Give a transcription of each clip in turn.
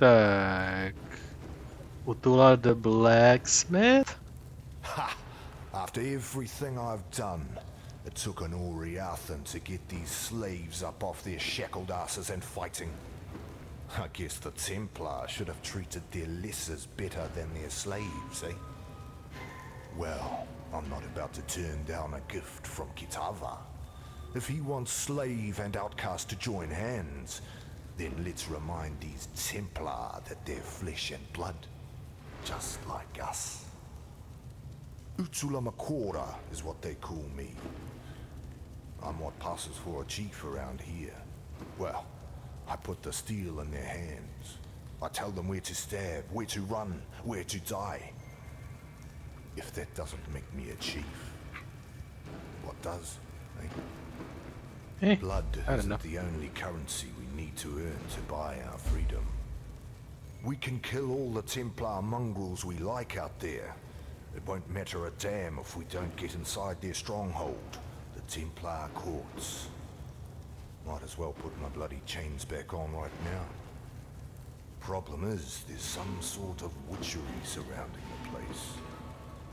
Tak. Utula the blacksmith? Ha! After everything I've done, it took an Oriathan to get these slaves up off their shackled asses and fighting. I guess the Templar should have treated their lessers better than their slaves, eh? Well, I'm not about to turn down a gift from Kitava. If he wants slave and outcast to join hands, then let's remind these Templar that they're flesh and blood, just like us. Utulamakora is what they call me. I'm what passes for a chief around here. Well, I put the steel in their hands. I tell them where to stab, where to run, where to die. If that doesn't make me a chief, what does, eh? Blood isn't the only currency we need to earn to buy our freedom. We can kill all the Templar mongrels we like out there. It won't matter a damn if we don't get inside their stronghold, the Templar courts. Might as well put my bloody chains back on right now. Problem is, there's some sort of witchery surrounding the place.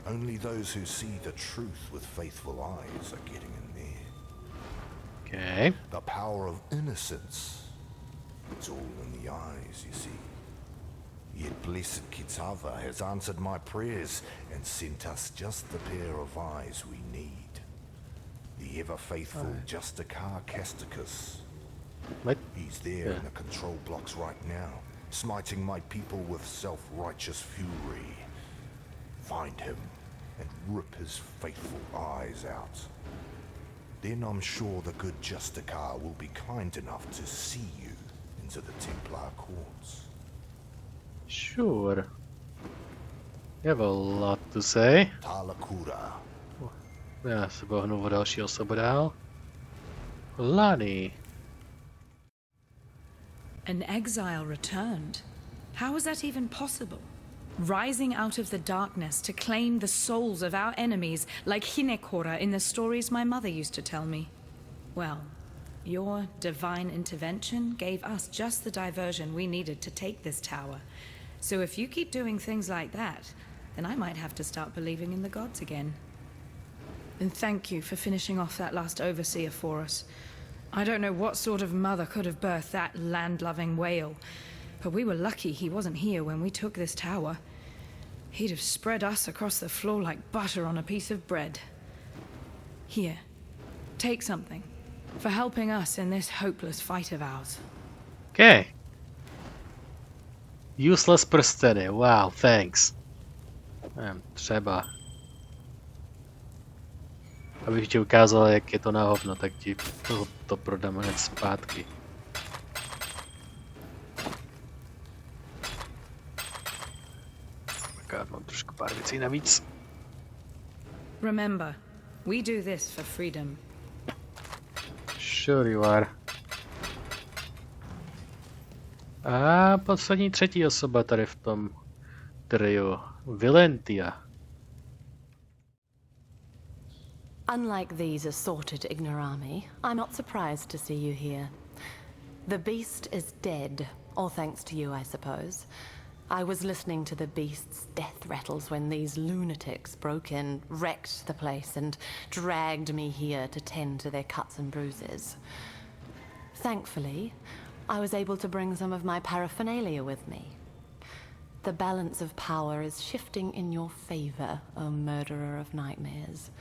Only those who see the truth with faithful eyes are getting in there. Okay. The power of innocence. It's all in the eyes, you see. Yet blessed Kitava has answered my prayers and sent us just the pair of eyes we need. The ever-faithful Justikar Casticus. What? He's there in the control blocks right now, smiting my people with self-righteous fury. Find him and rip his faithful eyes out. Then I'm sure the good Justikar will be kind enough to see you into the Templar courts. Sure. You have a lot to say. Talakura. Já se bohnu o další osobu dál. Lani. An exile returned. How was that even possible? Rising out of the darkness to claim the souls of our enemies like Hinekora in the stories my mother used to tell me. Well, your divine intervention gave us just the diversion we needed to take this tower. So if you keep doing things like that, then I might have to start believing in the gods again. And thank you for finishing off that last overseer for us. I don't know what sort of mother could have birthed that land-loving whale, but we were lucky he wasn't here when we took this tower. He'd have spread us across the floor like butter on a piece of bread. Here, take something for helping us in this hopeless fight of ours. Okay. Useless prsteny. Wow, thanks. Třeba. Abych ti ukázal, jak je to na hovno, tak ti to prodám hned zpátky. Tak, mám trošku pár věcí navíc. Remember, we do this for freedom. Sure you are. A poslední třetí osoba tady v tom triu. Valentia. Unlike these assorted ignorami, I'm not surprised to see you here. The beast is dead, all thanks to you, I suppose. I was listening to the beast's death rattles when these lunatics broke in, wrecked the place, and dragged me here to tend to their cuts and bruises. Thankfully, I was able to bring some of my paraphernalia with me. The balance of power is shifting in your favor, O murderer of nightmares.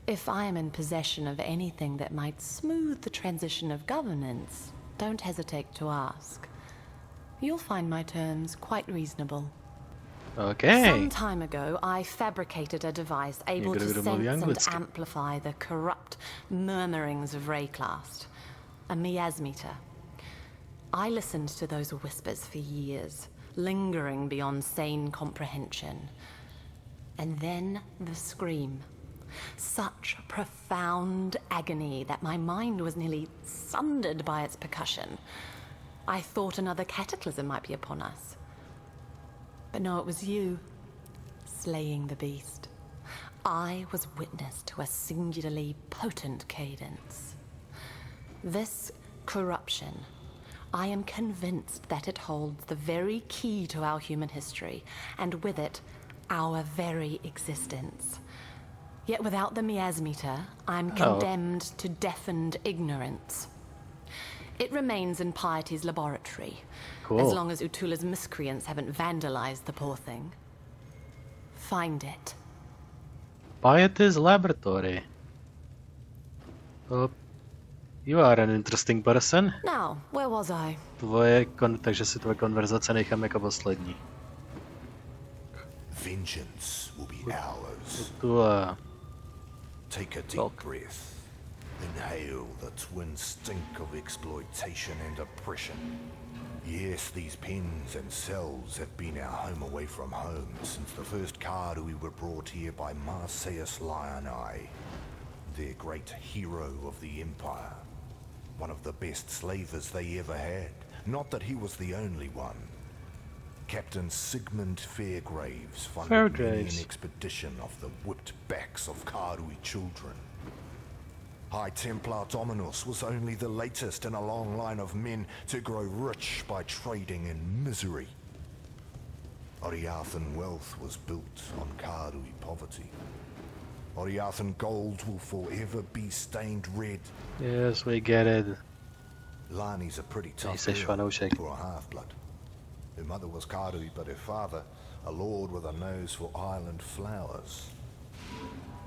If I am in possession of anything that might smooth the transition of governance, don't hesitate to ask. You'll find my terms quite reasonable. Okay. Some time ago, I fabricated a device able to sense and amplify the corrupt murmurings of Rayclast, a miasmeter. I listened to those whispers for years, lingering beyond sane comprehension. And then the scream. Such profound agony that my mind was nearly sundered by its percussion. I thought another cataclysm might be upon us. But no, it was you, slaying the beast. I was witness to a singularly potent cadence. This corruption, I am convinced that it holds the very key to our human history, and with it, our very existence. Yet without the miasmeter, I'm condemned to deafened ignorance. It remains in Piety's laboratory, as long as Utula's miscreants haven't vandalized the poor thing. Find it. Piety's laboratory. You are an interesting person. Now, where was I? Takže si tvoje konverzace nechám jako poslední. Vengeance will be ours. Take a deep breath. Inhale the twin stink of exploitation and oppression. Yes, these pens and cells have been our home away from home since the first Karui were brought here by Marseus Lionai, their great hero of the Empire. One of the best slavers they ever had. Not that he was the only one. Captain Sigmund Fairgraves funded many an expedition of the whipped backs of Karui children. High Templar Dominus was only the latest in a long line of men to grow rich by trading in misery. Oriathan wealth was built on Karui poverty. Oriathan gold will forever be stained red. Yes, we get it. Lani's a pretty tough girl for a half-blood. Her mother was Karui, but her father, a lord with a nose for island flowers.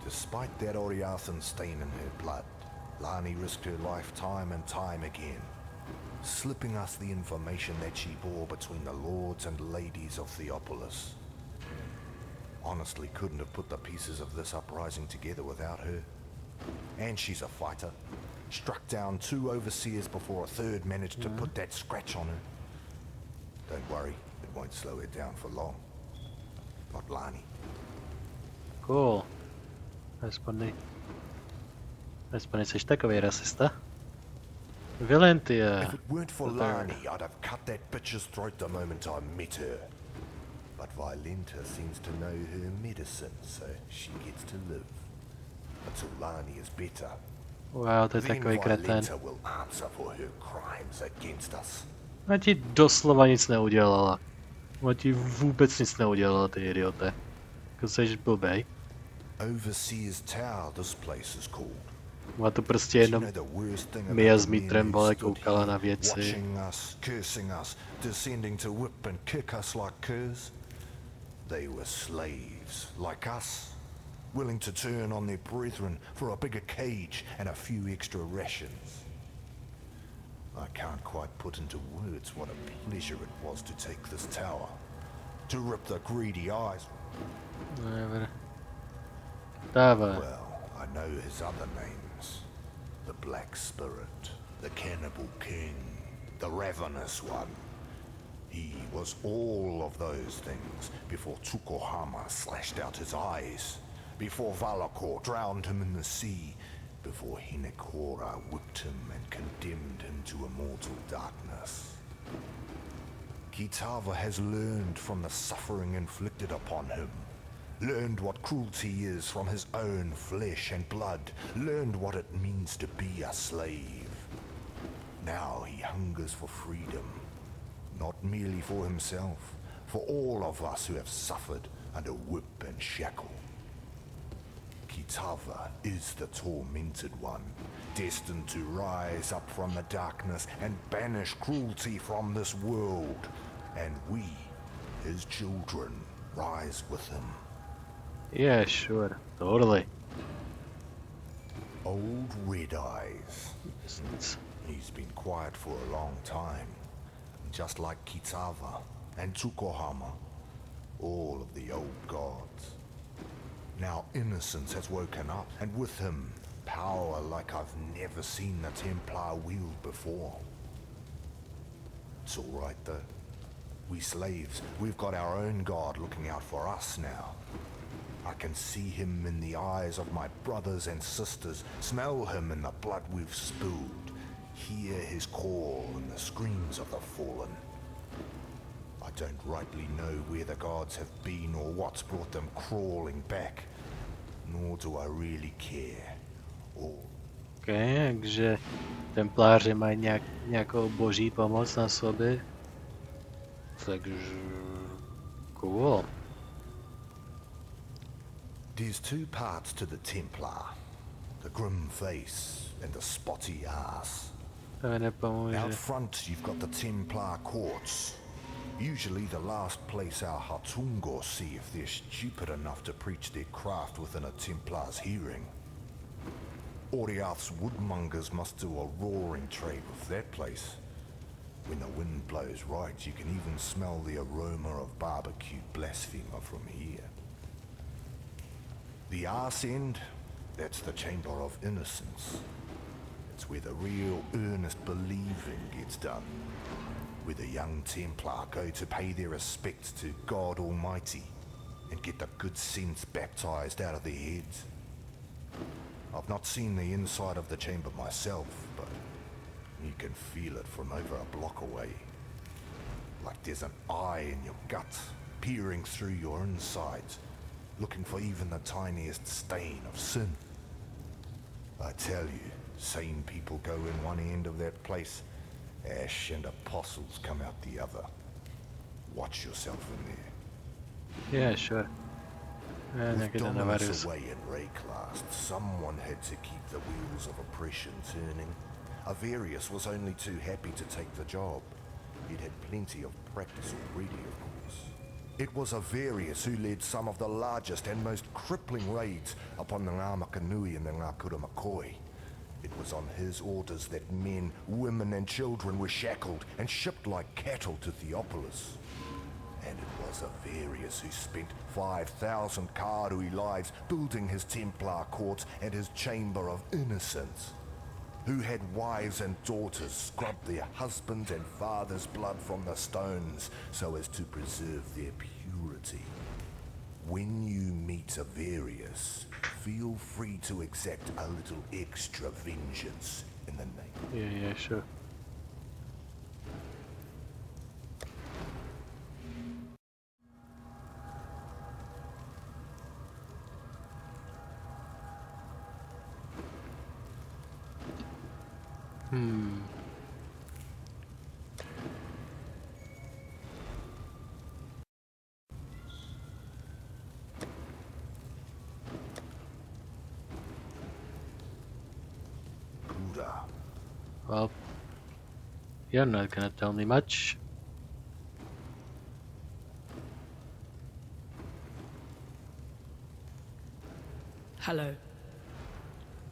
Despite that Oriathan stain in her blood, Lani risked her life time and time again, slipping us the information that she bore between the lords and ladies of Theopolis. Honestly, couldn't have put the pieces of this uprising together without her. And she's a fighter. Struck down 2 overseers before a third managed to put that scratch on her. Don't worry, it won't slow her down for long. Not Lani. Cool. Aspoň jsi takový rasista. Valentia. If it weren't for Lani, I'd have cut that bitch's throat the moment I met her. But Valentia seems to know her medicine, so she gets to live. Until Lani is better. Wow, to je Then takový kretén. Valentia will answer for her crimes against us. Ona ti doslova nic neudělala. Ona ti vůbec nic neudělala, ty idiote. Jako jsi blbej. Overseer's Tower, this place is called. Ona to prostě jenom Mia s Mitrem vole koukala na věci. Watching us, cursing us, descending to whip and kick us like curs. They were slaves, like us, willing to turn on their brethren for a bigger cage and a few extra rations. I can't quite put into words what a pleasure it was to take this tower, to rip the greedy eyes. Well, I know his other names. The Black Spirit, the Cannibal King, the Ravenous One. He was all of those things before Tsukuhama slashed out his eyes, before Valakor drowned him in the sea, before Hinekora whipped him and condemned him to immortal darkness. Kitava has learned from the suffering inflicted upon him, learned what cruelty is from his own flesh and blood, learned what it means to be a slave. Now he hungers for freedom, not merely for himself, for all of us who have suffered under whip and shackle. Kitava is the tormented one, destined to rise up from the darkness and banish cruelty from this world, and we, his children, rise with him. Yeah, sure. Totally. Old Red Eyes. He's been quiet for a long time. Just like Kitava and Tsukuhama. All of the old gods. Now innocence has woken up, and with him, power like I've never seen the Templar wield before. It's all right though. We slaves, we've got our own god looking out for us now. I can see him in the eyes of my brothers and sisters, smell him in the blood we've spilled, hear his call in the screams of the fallen. I don't rightly know where the gods have been or what's brought them crawling back, nor do I really care. All takže templáři mají nějakou boží pomoc na sobě. Takže... cool. There's two parts to the Templar. The grim face and the spotty ass. To mi nepomůže. Out front you've got the Templar courts. Usually the last place our Hartungor see if they're stupid enough to preach their craft within a Templar's hearing. Oriath's woodmongers must do a roaring trade with that place. When the wind blows right, you can even smell the aroma of barbecued blasphemer from here. The arse end, that's the Chamber of Innocence. It's where the real earnest believing gets done. Where the young Templar go to pay their respects to God Almighty and get the good sense baptized out of their heads. I've not seen the inside of the chamber myself, but you can feel it from over a block away. Like there's an eye in your gut, peering through your insides, looking for even the tiniest stain of sin. I tell you, sane people go in one end of that place, ash and apostles come out the other. Watch yourself in there. Yeah, sure. With Dominus away in Rayclast, someone had to keep the wheels of oppression turning. Avarius was only too happy to take the job. He'd had plenty of practice already, of course. It was Avarius who led some of the largest and most crippling raids upon the Namakanui and the Ngakura McCoy. It was on his orders that men, women and children were shackled and shipped like cattle to Theopolis. And it was Avarius who spent 5,000 Karui lives building his Templar courts and his Chamber of Innocence. Who had wives and daughters scrub their husbands' and fathers' blood from the stones so as to preserve their purity. When you meet Avarius, feel free to exact a little extra vengeance in the name. Yeah, sure. Well, you're not gonna tell me much. Hello.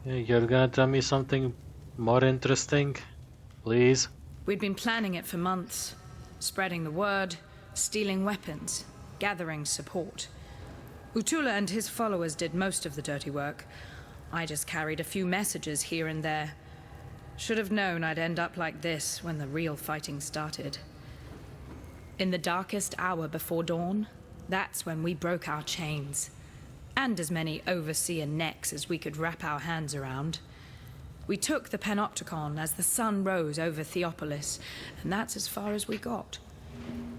You're gonna tell me something more interesting? Please? We'd been planning it for months. Spreading the word, stealing weapons, gathering support. Utula and his followers did most of the dirty work. I just carried a few messages here and there. Should have known I'd end up like this when the real fighting started. In the darkest hour before dawn, that's when we broke our chains. And as many overseer necks as we could wrap our hands around. We took the Panopticon as the sun rose over Theopolis, and that's as far as we got.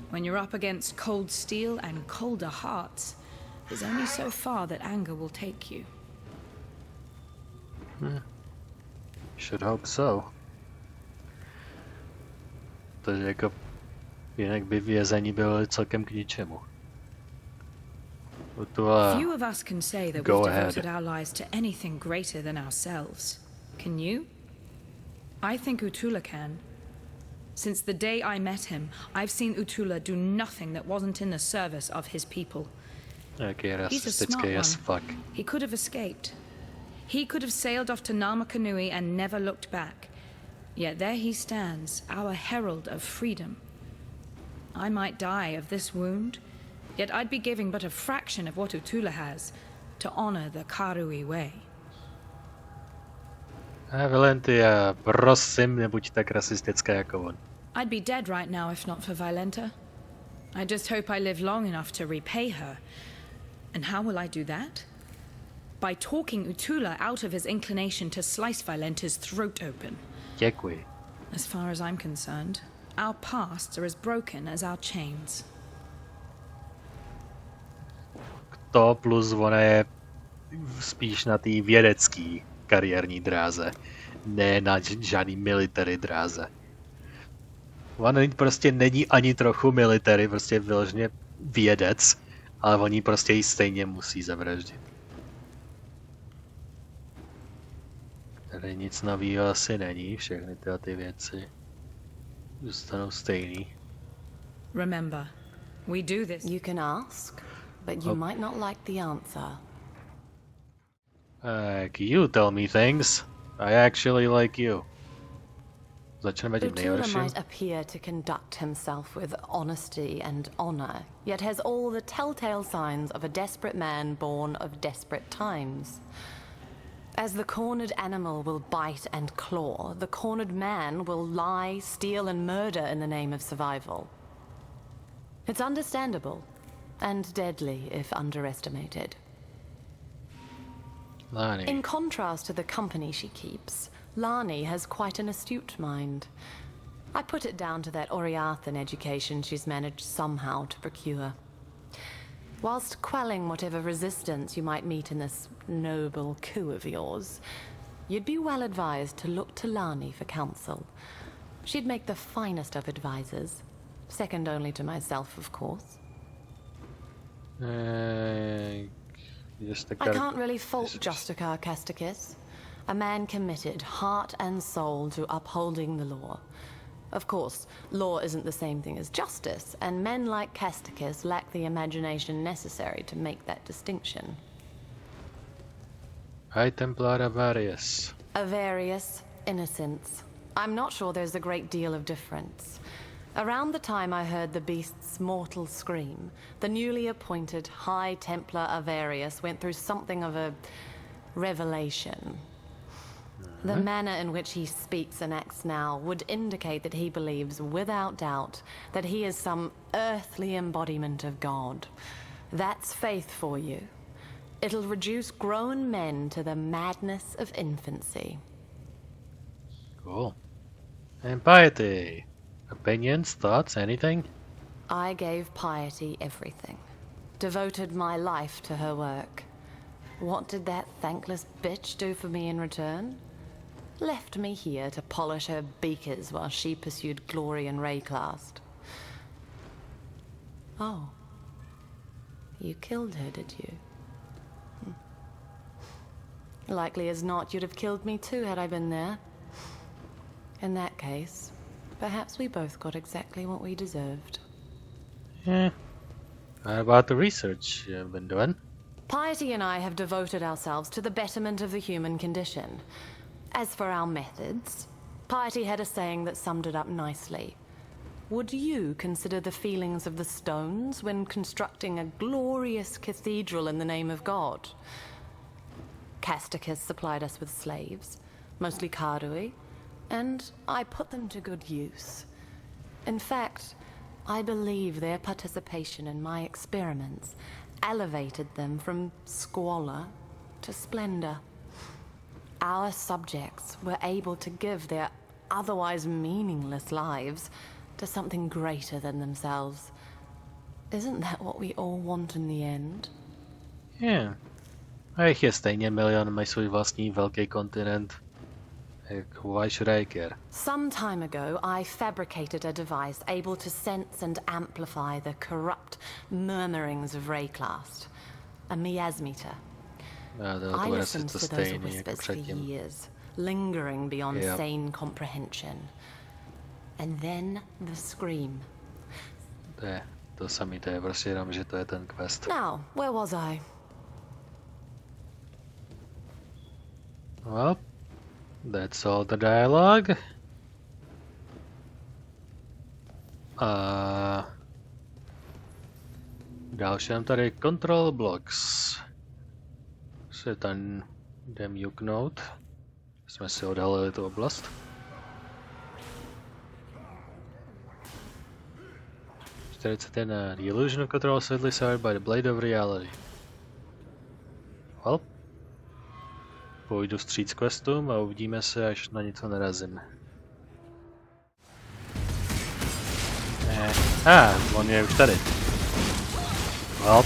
When you're up against cold steel and colder hearts, there's only so far that anger will take you. Should hope so. Takže jako jinak by vězení bylo celkem k ničemu. Few of us can say that we've devoted our lives to anything greater than ourselves. Can you? I think Utula can. Since the day I met him, I've seen Utula do nothing that wasn't in the service of his people. He's a smart one. He could have escaped. He could have sailed off to Namakanui and never looked back. Yet there he stands, our herald of freedom. I might die of this wound, yet I'd be giving but a fraction of what Utula has to honor the Karui way. Valentia, prosím, nebuď tak rasistická jako on. I'd be dead right now if not for Violenta. I just hope I live long enough to repay her. And how will I do that? By talking Utula out of his inclination to slice Violenta's throat open. Děkuji. As far as I'm concerned, our pasts are as broken as our chains. To plus ona je spíš na té vědecký kariérní dráze. ne na žádný military dráze. On prostě není ani trochu military, prostě vyloženě vědec, ale oni prostě ji stejně musí zavraždit. Tady nic nového asi není, všechny tyhle ty věci zůstanou stejný. Remember, we do this. You can ask, but you might not like the answer. You tell me things. I actually like you. Začneme tím Utula nejhorším. might appear to conduct himself with honesty and honor, yet has all the telltale signs of a desperate man born of desperate times. As the cornered animal will bite and claw, the cornered man will lie, steal, and murder in the name of survival. It's understandable, and deadly if underestimated. Lani. In contrast to the company she keeps, Lani has quite an astute mind. I put it down to that Oriathan education she's managed somehow to procure. Whilst quelling whatever resistance you might meet in this noble coup of yours, you'd be well advised to look to Lani for counsel. She'd make the finest of advisors, second only to myself, of course. I can't really fault Justicar Casticus, a man committed heart and soul to upholding the law. Of course, law isn't the same thing as justice, and men like Casticus lack the imagination necessary to make that distinction. High Templar Avarius. Avarius, innocence. I'm not sure there's a great deal of difference. Around the time I heard the beast's mortal scream, the newly appointed High Templar Avarius went through something of a revelation. The manner in which he speaks and acts now would indicate that he believes, without doubt, that he is some earthly embodiment of God. That's faith for you. It'll reduce grown men to the madness of infancy. Cool. And piety. Opinions, thoughts, anything? I gave piety everything. Devoted my life to her work. What did that thankless bitch do for me in return? Left me here to polish her beakers while she pursued glory in Rayclast. Oh. You killed her, did you? Likely as not, you'd have killed me too had I been there. In that case, perhaps we both got exactly what we deserved. Yeah. How about the research you've been doing? Piety and I have devoted ourselves to the betterment of the human condition. As for our methods, Piety had a saying that summed it up nicely. Would you consider the feelings of the stones when constructing a glorious cathedral in the name of God? Casticus supplied us with slaves, mostly Kardui, and I put them to good use. In fact, I believe their participation in my experiments elevated them from squalor to splendor. Our subjects were able to give their otherwise meaningless lives to something greater than themselves. Isn't that what we all want in the end? Yeah. A jich je stejně milion, mají svůj vlastní velký kontinent. Why should I care? Some time ago, I fabricated a device able to sense and amplify the corrupt murmurings of Rayclast. A miasmeter. I listened to those whispers for years, lingering beyond sane comprehension. And then the scream. To samý, to je prostě jenom, že to je ten quest. Now, where was I? Well, that's all the dialogue. Další nám tady control blocks. Se tam jdem juknout. Jsme si odhalili tu oblast. The illusion of control is slightly soured by the blade of reality. Well, půjdu vstříc questům a uvidíme se, až na něco narazím. On je už tady. Well,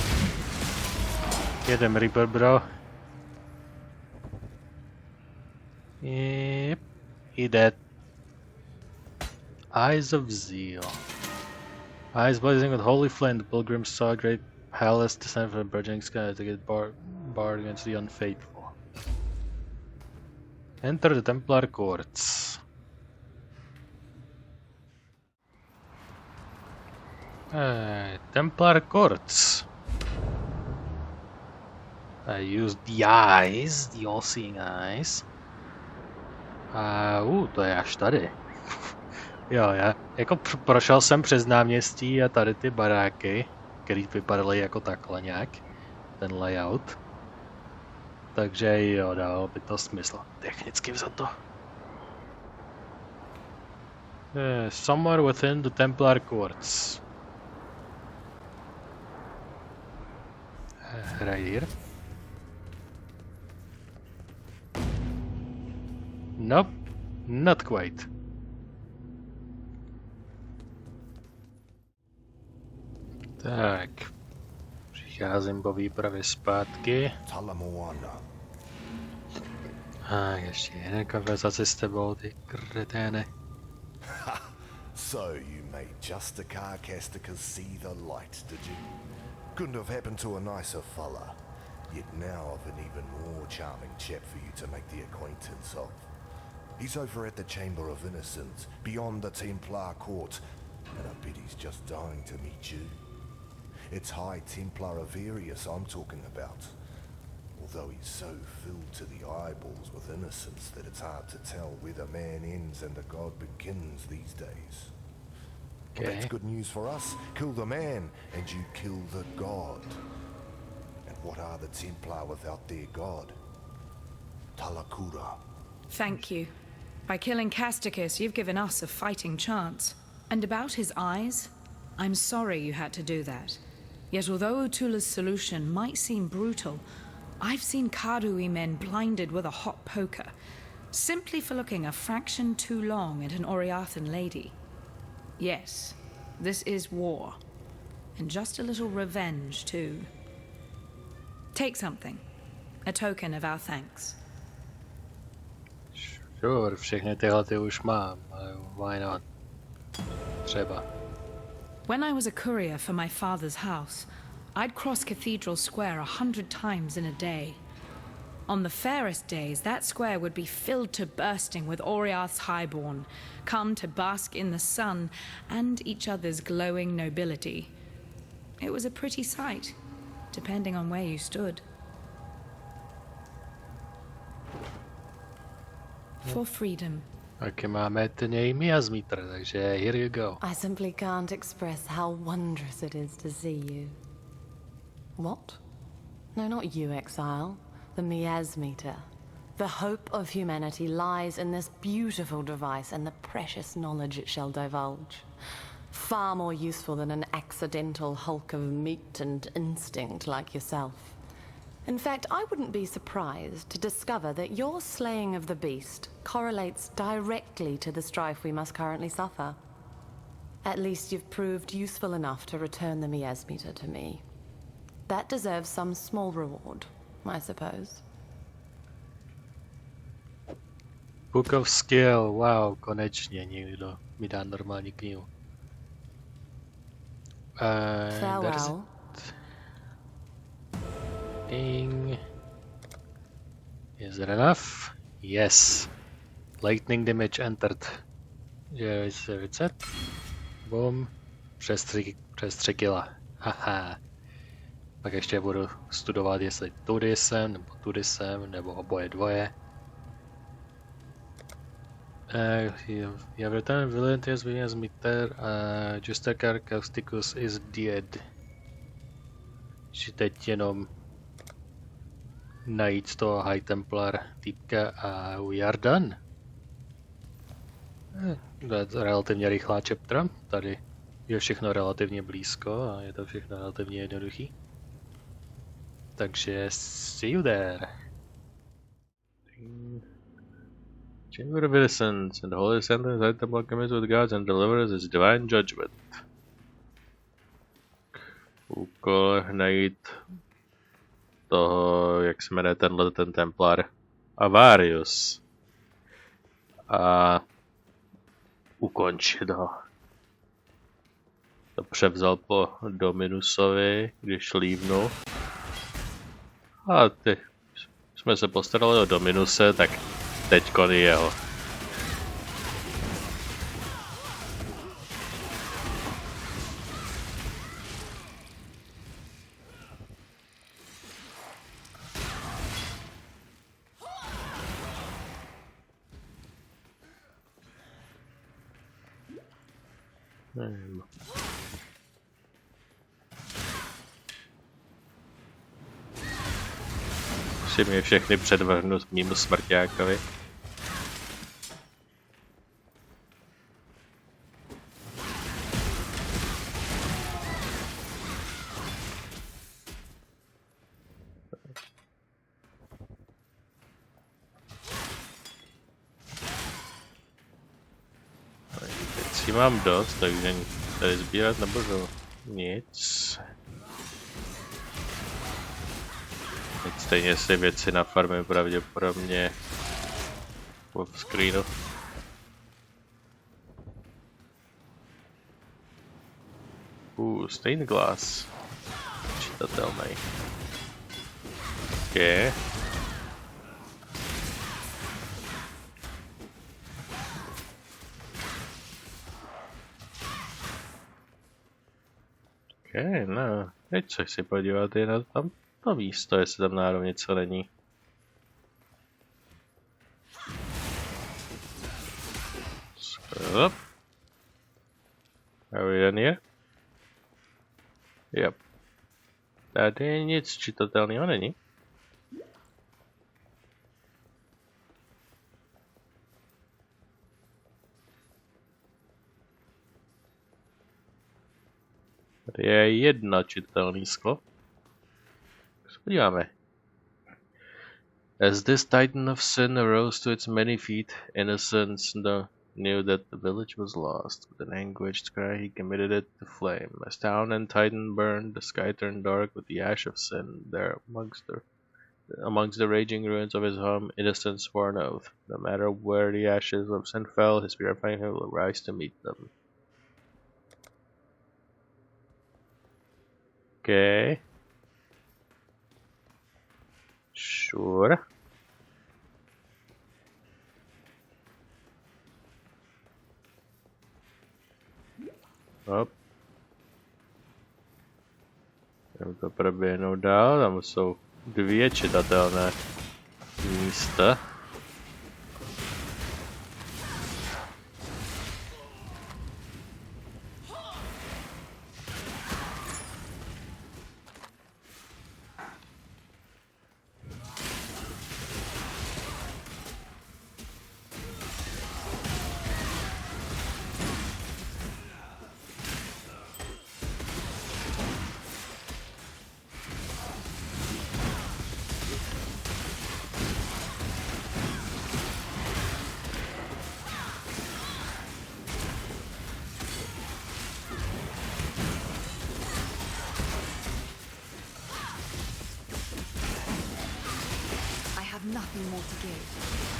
jedem Reaper, bro. Yep. Jde. Eyes of Zeal. Eyes blazing with holy flame, the pilgrims saw a great palace descend from the burgeoning sky to get barred against the unfaithful. Enter the Templar courts. Templar courts. I used the eyes, the all-seeing eyes. To je až tady. Jo, já jako prošel jsem přes náměstí a tady ty baráky, které vypadaly jako takhle nějak, ten layout. Takže jo, dávalo by to smysl. Technicky vzato. Somewhere within the Templar courts. Right here. Nope, not quite. Tak, přicházím po výpravě zpátky. Ještě jeden konverzace s tebou, ty kreténe. So you made just the Carcasticers see the light, did you? Couldn't have happened to a nicer fella. Yet now I've an even more charming chap for you to make the acquaintance of. He's over at the Chamber of Innocence, beyond the Templar Court, and I bet he's just dying to meet you. It's High Templar Averius I'm talking about. Although he's so filled to the eyeballs with innocence that it's hard to tell where the man ends and the god begins these days. Okay. Well, that's good news for us. Kill the man, and you kill the god. And what are the Templar without their god? Talakura. Thank you. By killing Casticus, you've given us a fighting chance. And about his eyes, I'm sorry you had to do that. Yet although Utula's solution might seem brutal, I've seen Kadui men blinded with a hot poker, simply for looking a fraction too long at an Oriathan lady. Yes, this is war. And just a little revenge, too. Take something. A token of our thanks. Sure, všechny tyhle ty už mám, ale why not? Třeba. When I was a courier for my father's house, I'd cross Cathedral Square 100 times in a day. On the fairest days, that square would be filled to bursting with Oriath's highborn, come to bask in the sun and each other's glowing nobility. It was a pretty sight, depending on where you stood. For freedom. Taky máme ten miasmítr, takže here you go. I simply can't express how wondrous it is to see you. What? No, not you, Exile. The miasmeter. The hope of humanity lies in this beautiful device and the precious knowledge it shall divulge. Far more useful than an accidental hulk of meat and instinct like yourself. In fact, I wouldn't be surprised to discover that your slaying of the beast correlates directly to the strife we must currently suffer. At least you've proved useful enough to return the miasmeter to me. That deserves some small reward, I suppose. Book of Skill, wow, konečně někdo mi dá normální knihu. Farewell. Ding. Is that enough? Yes. Lightning damage entered. Here is the reset. Boom. Přes 3 kila. Haha. Pak ještě budu studovat, jestli tudy jsem, nebo oboje dvoje. You have returned Villainous Miasmeter. Juster Causticus is dead. Že teď jenom najít toho High Templar týpka a we are done. To je relativně rychlá chapter. Tady je všechno relativně blízko a je to všechno relativně jednoduchý. Takže see you there. Chamber of Innocence and the Holy Sentence High Templar commits with gods and delivers his divine judgment. Úkol najít toho, jak se jmenuje ten Templar, Avarius. a ukončit ho. To převzal po Dominusovi, když lívnul. A ty jsme se postarali o Dominuse, tak teďkon je jeho. Musím je všechny předvrhnout mimo smrťákovi. Teď si mám dost, takže tady sbírat nebudu nic. Teď stejně si věci na farmě pravděpodobně off screenu. Stained glass. Čitatelný. Okay. Okay, no. Teď se chci podívat i na tam to místo, jestli tam náhodou něco není. Stop. Are we done here? Yep. Tady nic čitatelného není. Tady je jedno čitelné sklo. Tak se podíváme. As this titan of sin arose to its many feet, innocence knew that the village was lost. With an anguished cry, he committed it to flame. As town and titan burned, the sky turned dark with the ash of sin. There, amongst the raging ruins of his home, innocence swore an oath. No matter where the ashes of sin fell, his purifying hand will rise to meet them. Okay. Sure. Hop. Jdeme to proběhnout dál, tam jsou dvě čitatelné místa.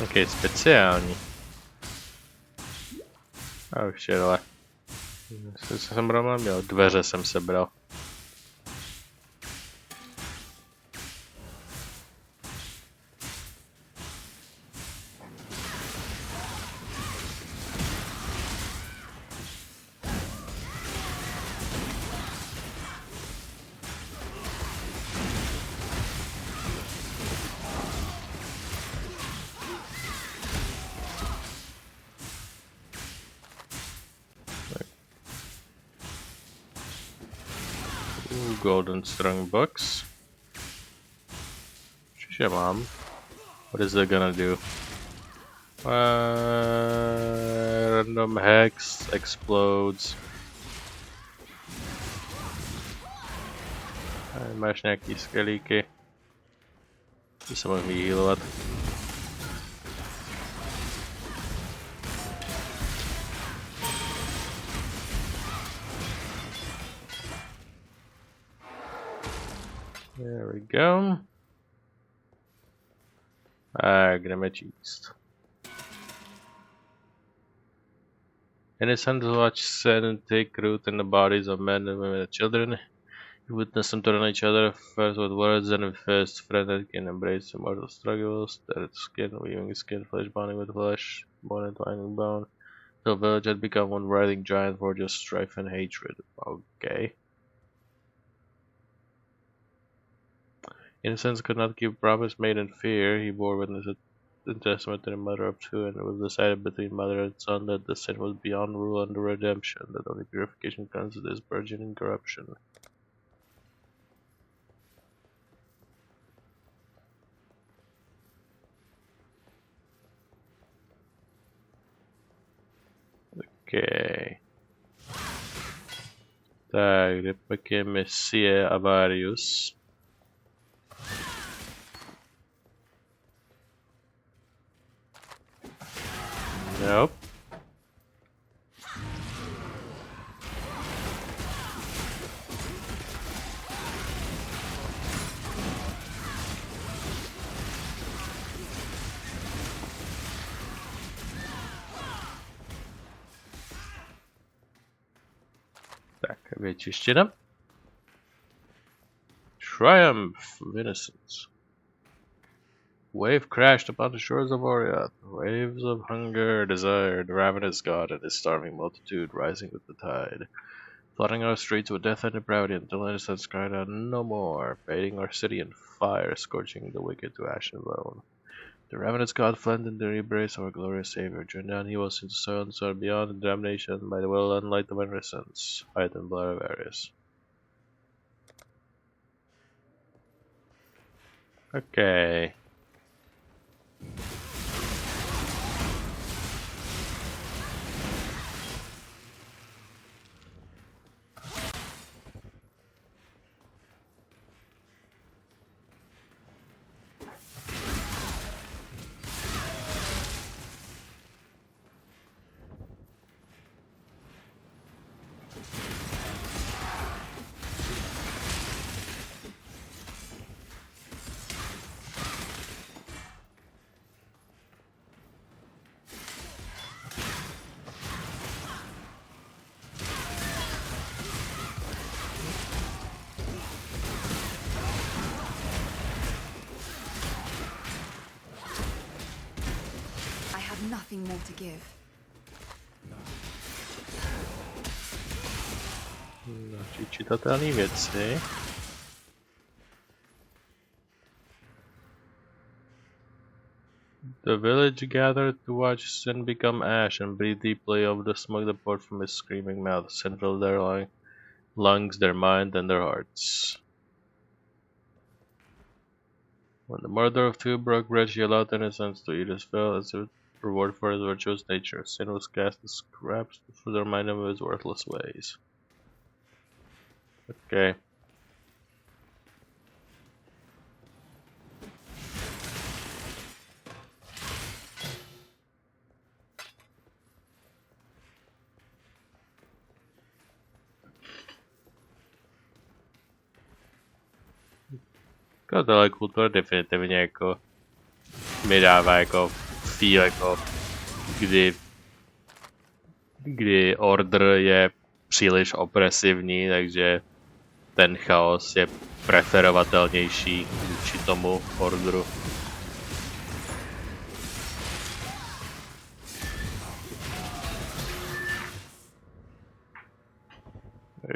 Ok, speciální. A už je dole. Jsem problém měl, dveře jsem sebral. Golden strong box. Cože mám? What is that gonna do? Random hex explodes. Máš nějaký skelíky. Ty se mohl vyhýlovat. There we go. Tak, jdeme číst. Innocents watch sin take root in the bodies of men and women and children. You witness them turn on each other, first with words, then with fists, frantic and embrace immortal struggles. That skin, weaving skin, flesh bonding with flesh, bone entwining bone. The village had become one writhing giant for just strife and hatred. Okay. Innocence could not keep promise made in fear. He bore witness in testament to the mother of two, and it was decided between mother and son that the sin was beyond rule and redemption, that only purification comes to this burgeoning corruption. Okay. Tak, kde pak je Messie Avarius? Nope. Tak, vyčištěna. Triumph of Innocence. Wave crashed upon the shores of Oriath. Waves of hunger, desire, the ravenous god and his starving multitude rising with the tide. Flooding our streets with death and depravity until innocence cried out no more, bathing our city in fire, scorching the wicked to ash and bone. The ravenous god fled into the embrace of our glorious Savior. Driven down he was into soil and soil beyond the damnation by the will and light of innocence, height and blood of Ares. Okay. Nothing more to give. Další čitatelné věci. The village gathered to watch Sin become ash and breathe deeply of the smoke that poured from his screaming mouth. Sin filled their lungs, their mind, and their hearts. When the murder of two broke bread, she allowed innocence to eat his fill as a reward for his virtuous nature. Sin was cast as scraps to remind him of his worthless ways. Okay. Tahle kultura definitivně jako mi dává jako feel jako kdy order je příliš opresivní, takže ten chaos je preferovatelnější vůči tomu orderu.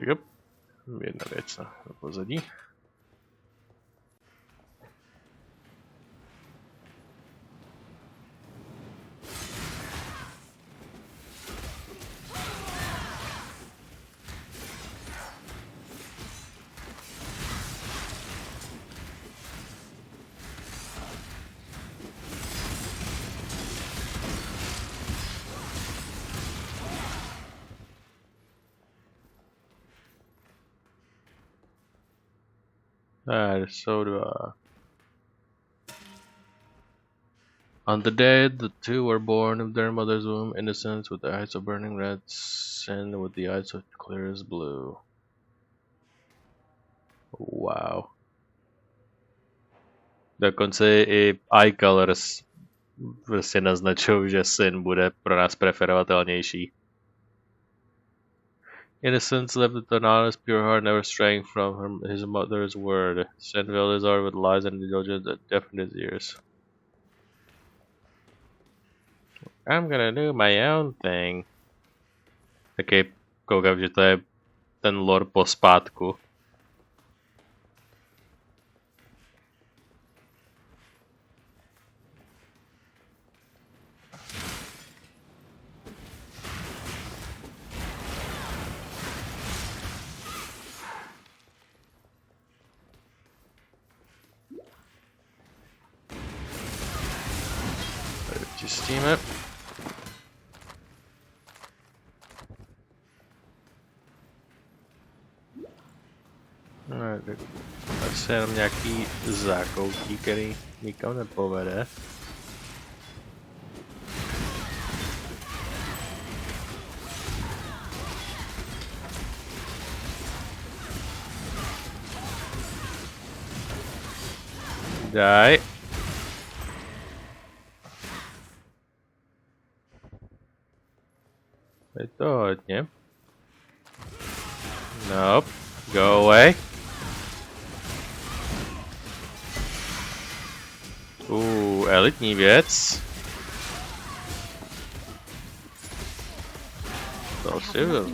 Yep. Jedna věc na pozadí. So do I. On the day the two were born of their mother's womb, Innocence with the eyes of burning red, Sin with the eyes of clearest blue. Wow. Dokonce i eye colors prostě naznačují, že Sin bude pro nás preferovatelnější. Innocence lived with an honest, pure heart, never straying from his mother's word. Sin filled his heart with lies and indulgence that deafened his ears. I'm gonna do my own thing. Taky koukám, že to je ten lore pospátku. Čistíme. No, tak asi jenom nějaký zákoutí, který nikam nepovede. Daj. Je to hodně. Nope. Go away. Elitní věc. To si byl.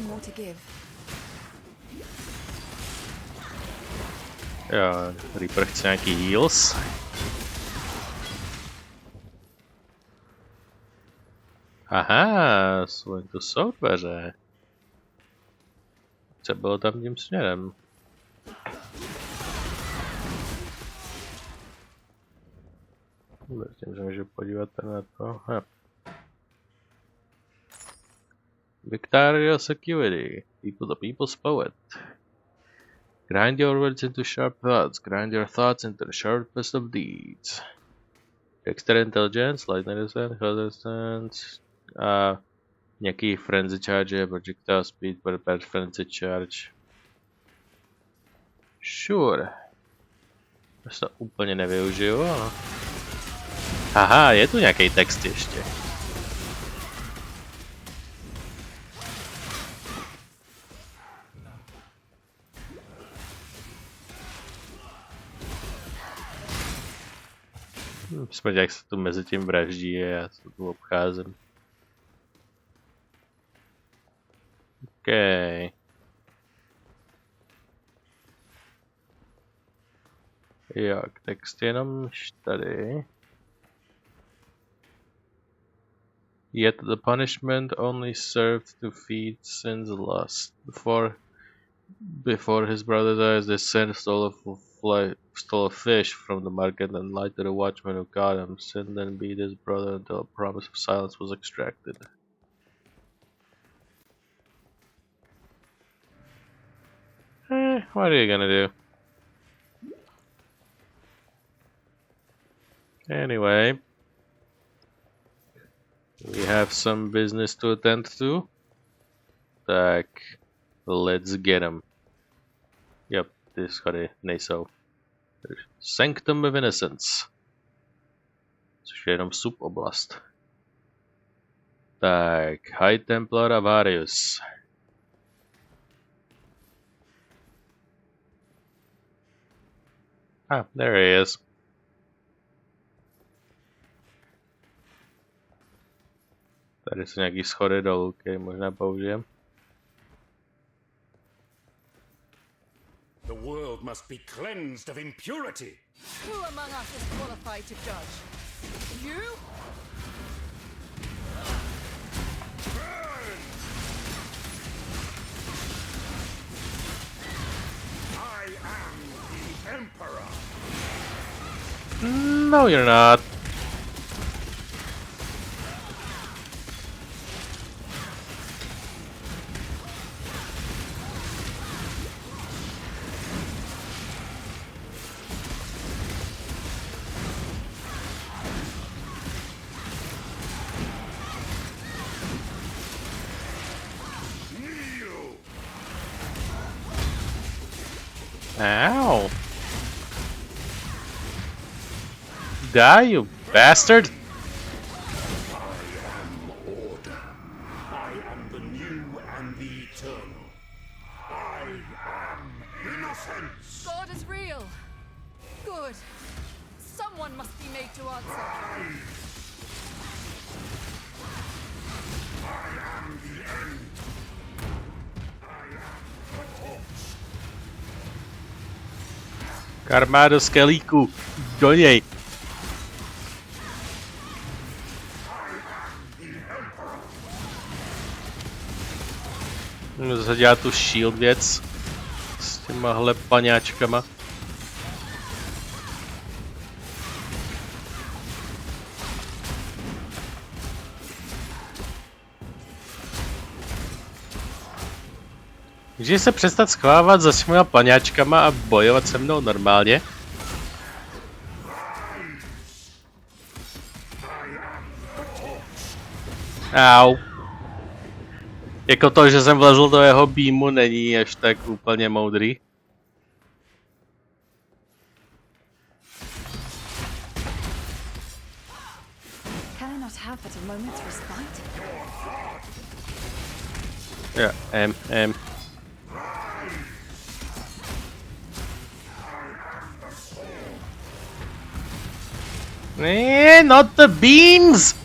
Jo, Reaper chce nějaký heals. Aha, to jsou dveře. Co bylo tam tím směrem? Vůbec můžu podívat na to. Victoria Security. The people's poet. Grind your words into sharp thoughts. Grind your thoughts into the sharpest of deeds. Extra intelligence, light resistance, nějaký frenzy charge, projectile speed, prepared frenzy charge. Sure. Já to úplně nevyužiju, ale... Aha, je tu nějaký text ještě. Jsme jak se tu mezi tím vraždí a já se tu obcházím. Okay. Jak, text jenom tady. Yet the punishment only served to feed sin's lust. Before his brother's eyes, the sin stole a fish from the market and lied to the watchman who caught him. Sin then beat his brother until a promise of silence was extracted. What are you gonna do? Anyway, we have some business to attend to. Tak, let's get him. Yep, ty schody nejsou. Sanctum of Innocence. Což je jenom suboblast. Tak, High Templar Avarius. Ah, there he is. Tady jsou nějaký schody dolů, který možná použijem. The world must be cleansed of impurity. Who among us is qualified to judge? You? Burn! I am the Emperor. No, you're not. Ow! Die, you bastard! I am order. I am the new and the eternal. Innocence! God is real. Good. Someone must be made to answer. Armádo skelíku, do něj. Zase dělá tu shield věc s těmahle paňáčkama. Můžeš se přestat schovávat za svýma paňáčkama a bojovat se mnou normálně? Au. Jako to, že jsem vlezl do jeho beamu, není až tak úplně moudrý. Can I not have but a moment's respite? Yeah, not the beams!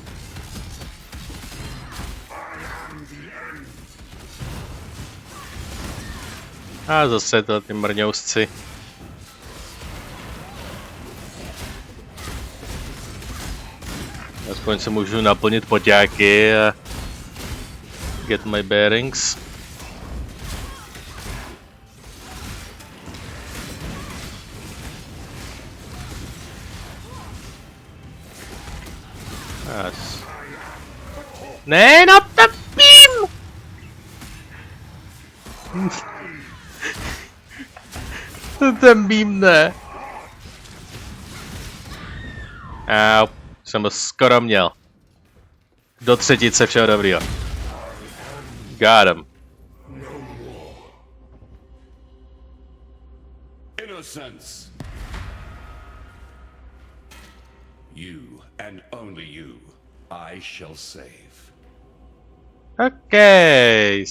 A zase to ty mrňousci. Aspoň se můžu naplnit poťáky a get my bearings. Yes. Ne, not the beam! Ten beam ne. Au, jsem ho skoro měl. Do třetice všeho dobrýho. Got him. Innocence! You, and only you, I shall save. Okay,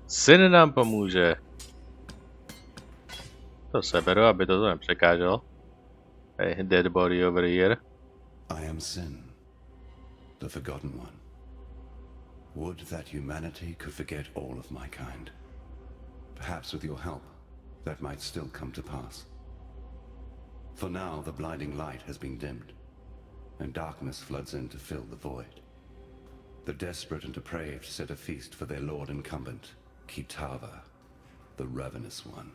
syn nám pomůže. To seberu, aby to nepřekáželo. Hey, dead body over here. I am Sin, the Forgotten One. Would that humanity could forget all of my kind. Perhaps with your help, that might still come to pass. For now, the blinding light has been dimmed, and darkness floods in to fill the void. The desperate and depraved set a feast for their lord incumbent, Kitava, the Ravenous One.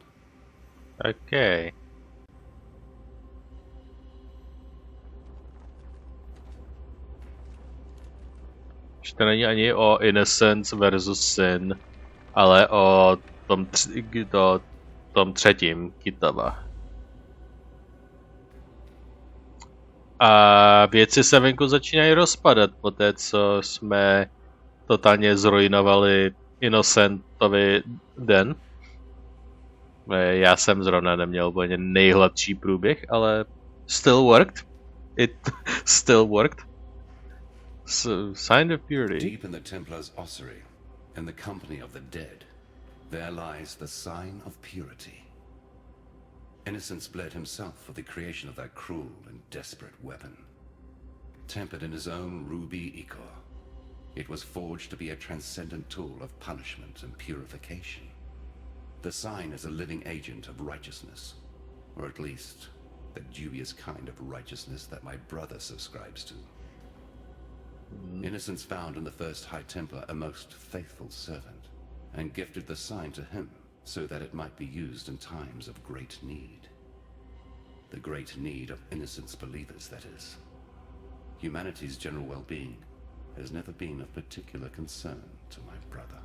Okay. To není ani o Innocence versus Sin, ale o tom třetím Kitava. A věci se venku začínají rozpadat po té, co jsme totálně zrujnovali Innocentovi den. Já jsem zrovna neměl úplně nejhladší průběh, ale still worked. It still worked. Sign of purity. Deep in the Templar's ossuary, in the company of the dead, there lies the sign of purity. Innocence bled himself for the creation of that cruel and desperate weapon. Tempered in his own ruby ichor, it was forged to be a transcendent tool of punishment and purification. The sign is a living agent of righteousness, or at least the dubious kind of righteousness that my brother subscribes to. Innocence found in the first High Templar a most faithful servant, and gifted the sign to him so that it might be used in times of great need. The great need of Innocence believers, that is. Humanity's general well-being has never been of particular concern to my brother.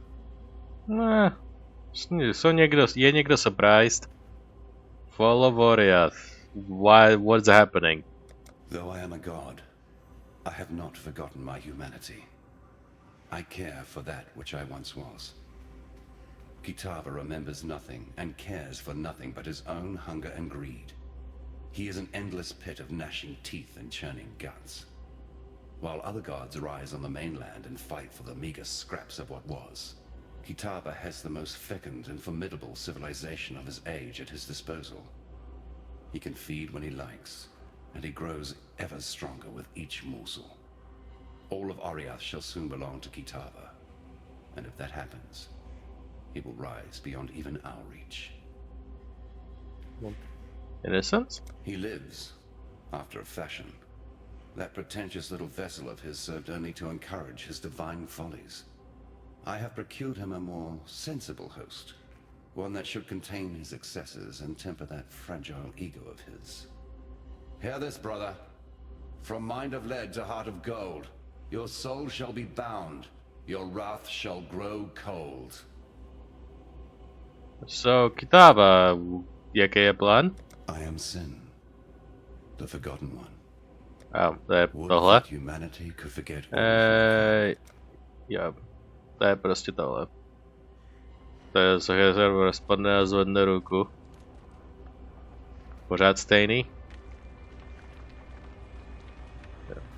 Je někdo surprised? Follow Warrior. What's happening? Though I am a god, I have not forgotten my humanity. I care for that which I once was. Kitava remembers nothing and cares for nothing but his own hunger and greed. He is an endless pit of gnashing teeth and churning guts. While other gods rise on the mainland and fight for the meager scraps of what was, Kitaba has the most fecund and formidable civilization of his age at his disposal. He can feed when he likes, and he grows ever stronger with each morsel. All of Oriath shall soon belong to Kitaba, and if that happens, he will rise beyond even our reach. Innocence? He lives, after a fashion. That pretentious little vessel of his served only to encourage his divine follies. I have procured him a more sensible host, one that should contain his excesses and temper that fragile ego of his. Hear this, brother. From mind of lead to heart of gold, your soul shall be bound, your wrath shall grow cold. So, Kitaba, jaký je plán? I am Sin, the forgotten one. To je Would tohle. that humanity could forget Jo, to je prostě tohle. To je server rozpadne a zvedne ruku. Pořád stejný.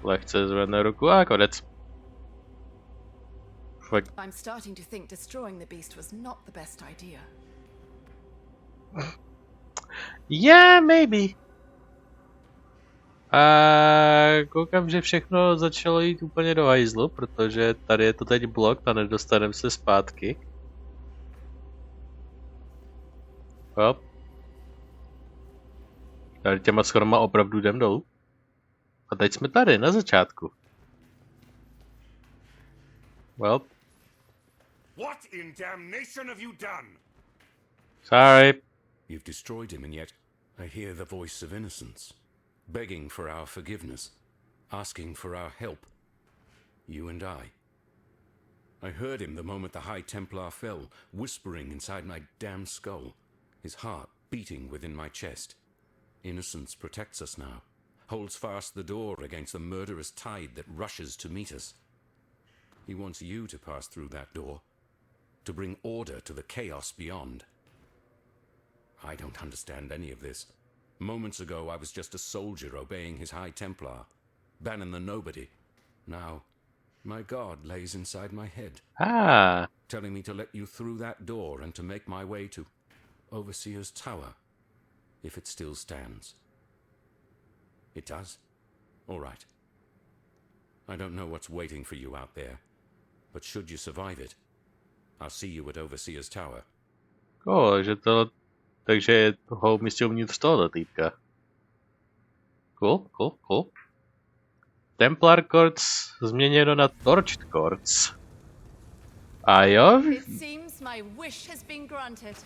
Lehce zvedne ruku a konec. Fakt. I'm starting to think destroying the beast was not the best idea. Yeah, maybe. A koukám, že všechno začalo jít úplně do hajzlu, protože tady je to teď blok a nedostaneme se zpátky. Hop. Tady těma schodama opravdu jdem dolů. A teď jsme tady, na začátku. Well. What in damnation have you done? Sorry. You've destroyed him, and yet I hear the voice of innocence, begging for our forgiveness, asking for our help. You and I. I heard him the moment the High Templar fell, whispering inside my damn skull, his heart beating within my chest. Innocence protects us now, holds fast the door against the murderous tide that rushes to meet us. He wants you to pass through that door, to bring order to the chaos beyond. I don't understand any of this. Moments ago, I was just a soldier obeying his High Templar, banning the nobody. Now, my God lays inside my head, telling me to let you through that door and to make my way to Overseer's Tower, if it still stands. It does? All right. I don't know what's waiting for you out there, but should you survive it, I'll see you at Overseer's Tower. Takže ho umístil uvnitř tohoto týpka. Cool. Templar Quartz změněno na Torched Quartz. A jo? It seems my wish has been granted.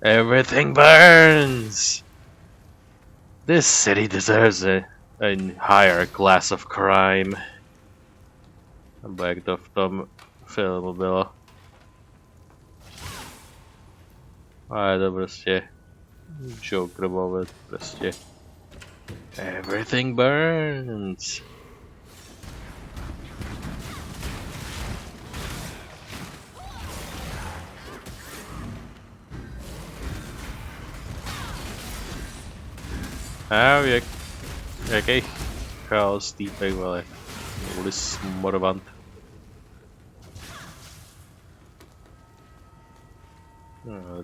Everything burns! This city deserves a higher class of crime. Nebo jak to v tom filmu bylo. A je to prostě Joker moment, prostě. Everything burns. A jaký chaos týpek, vole. Ulis Morvant.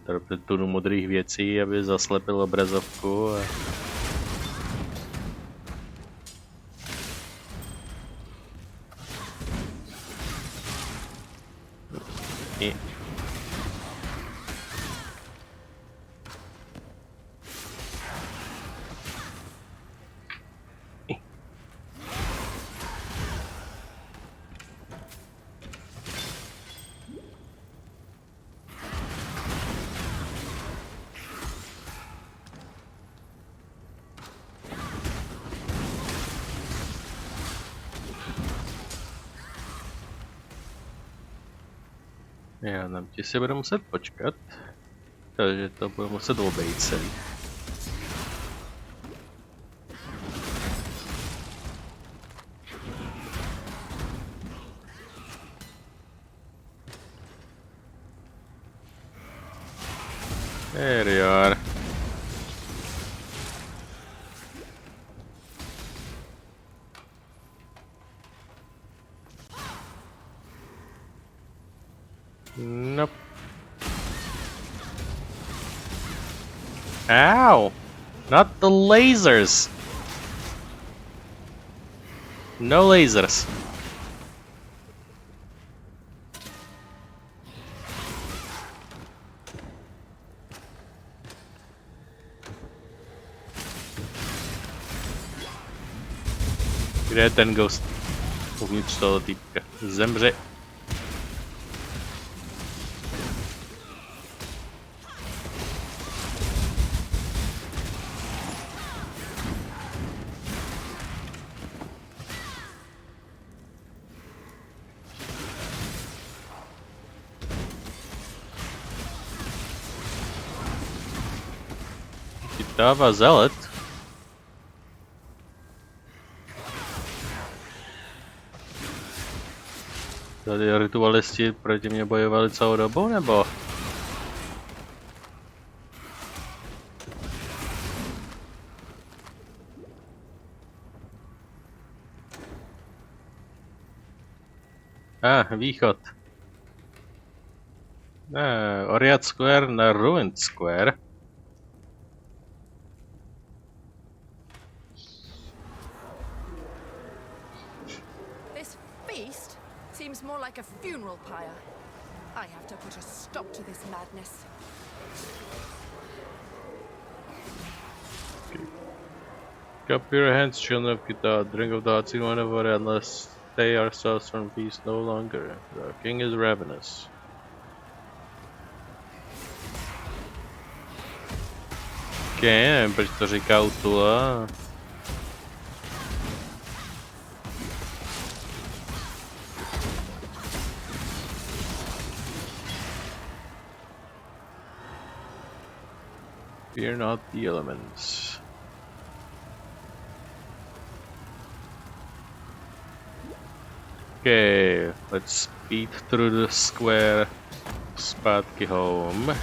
Tady tunu modrých věcí, aby zaslepil obrazovku. Já nám ti si budu muset počkat, takže to budu muset obejít celý. There you are. Ow! Not the lasers! No lasers. Kde je ten ghost? Uvnitř toho týpka. Zemři. Chytává zelet. Tady ritualisti proti mě bojovali celou dobu, nebo? Východ. Oriat Square na Ruined Square. This feast seems more like a funeral pyre. I have to put a stop to this madness. Cup your hands, children of Kita. Drink of the hot sea whenever unless they ourselves from feast no longer. The king is ravenous. Nevím, proč to říká Utula. Fear not the elements. Okay, let's speed through the square. Zpátky home.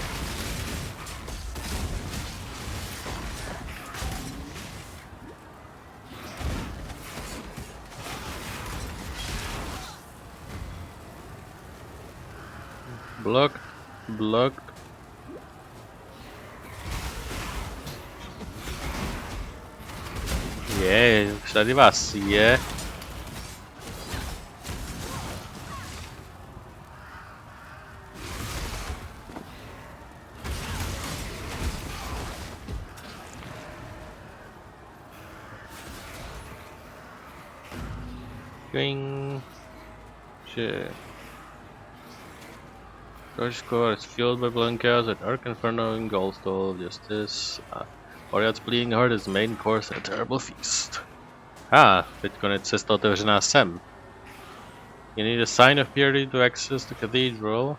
Blocked, blocked. Už tady vás je. Going. Shit. George's core is fueled by blood chaos and Arc Inferno and Goldstall of Justice. Oriat's Bleeding Heart is the main course and a terrible feast. Teď konec cesta otevřená sem. You need a sign of purity to access the cathedral.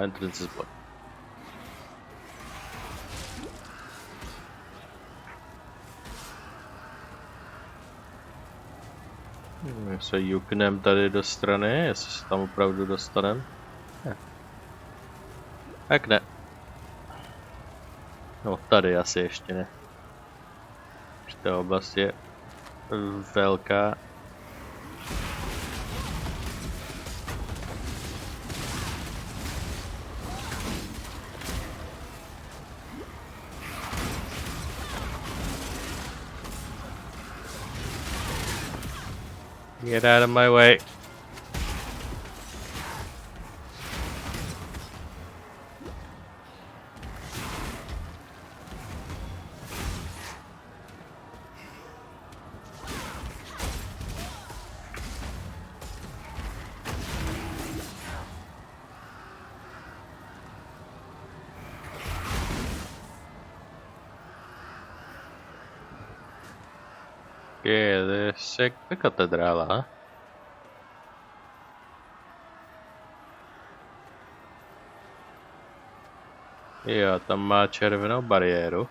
Entrance is blocked. Se juknem tady do strany, jestli se tam opravdu dostaneme. Tak ne. No tady asi ještě ne. Ta oblast je velká. Get out of my way. Je to katedrála. Jo, tam má červenou bariéru.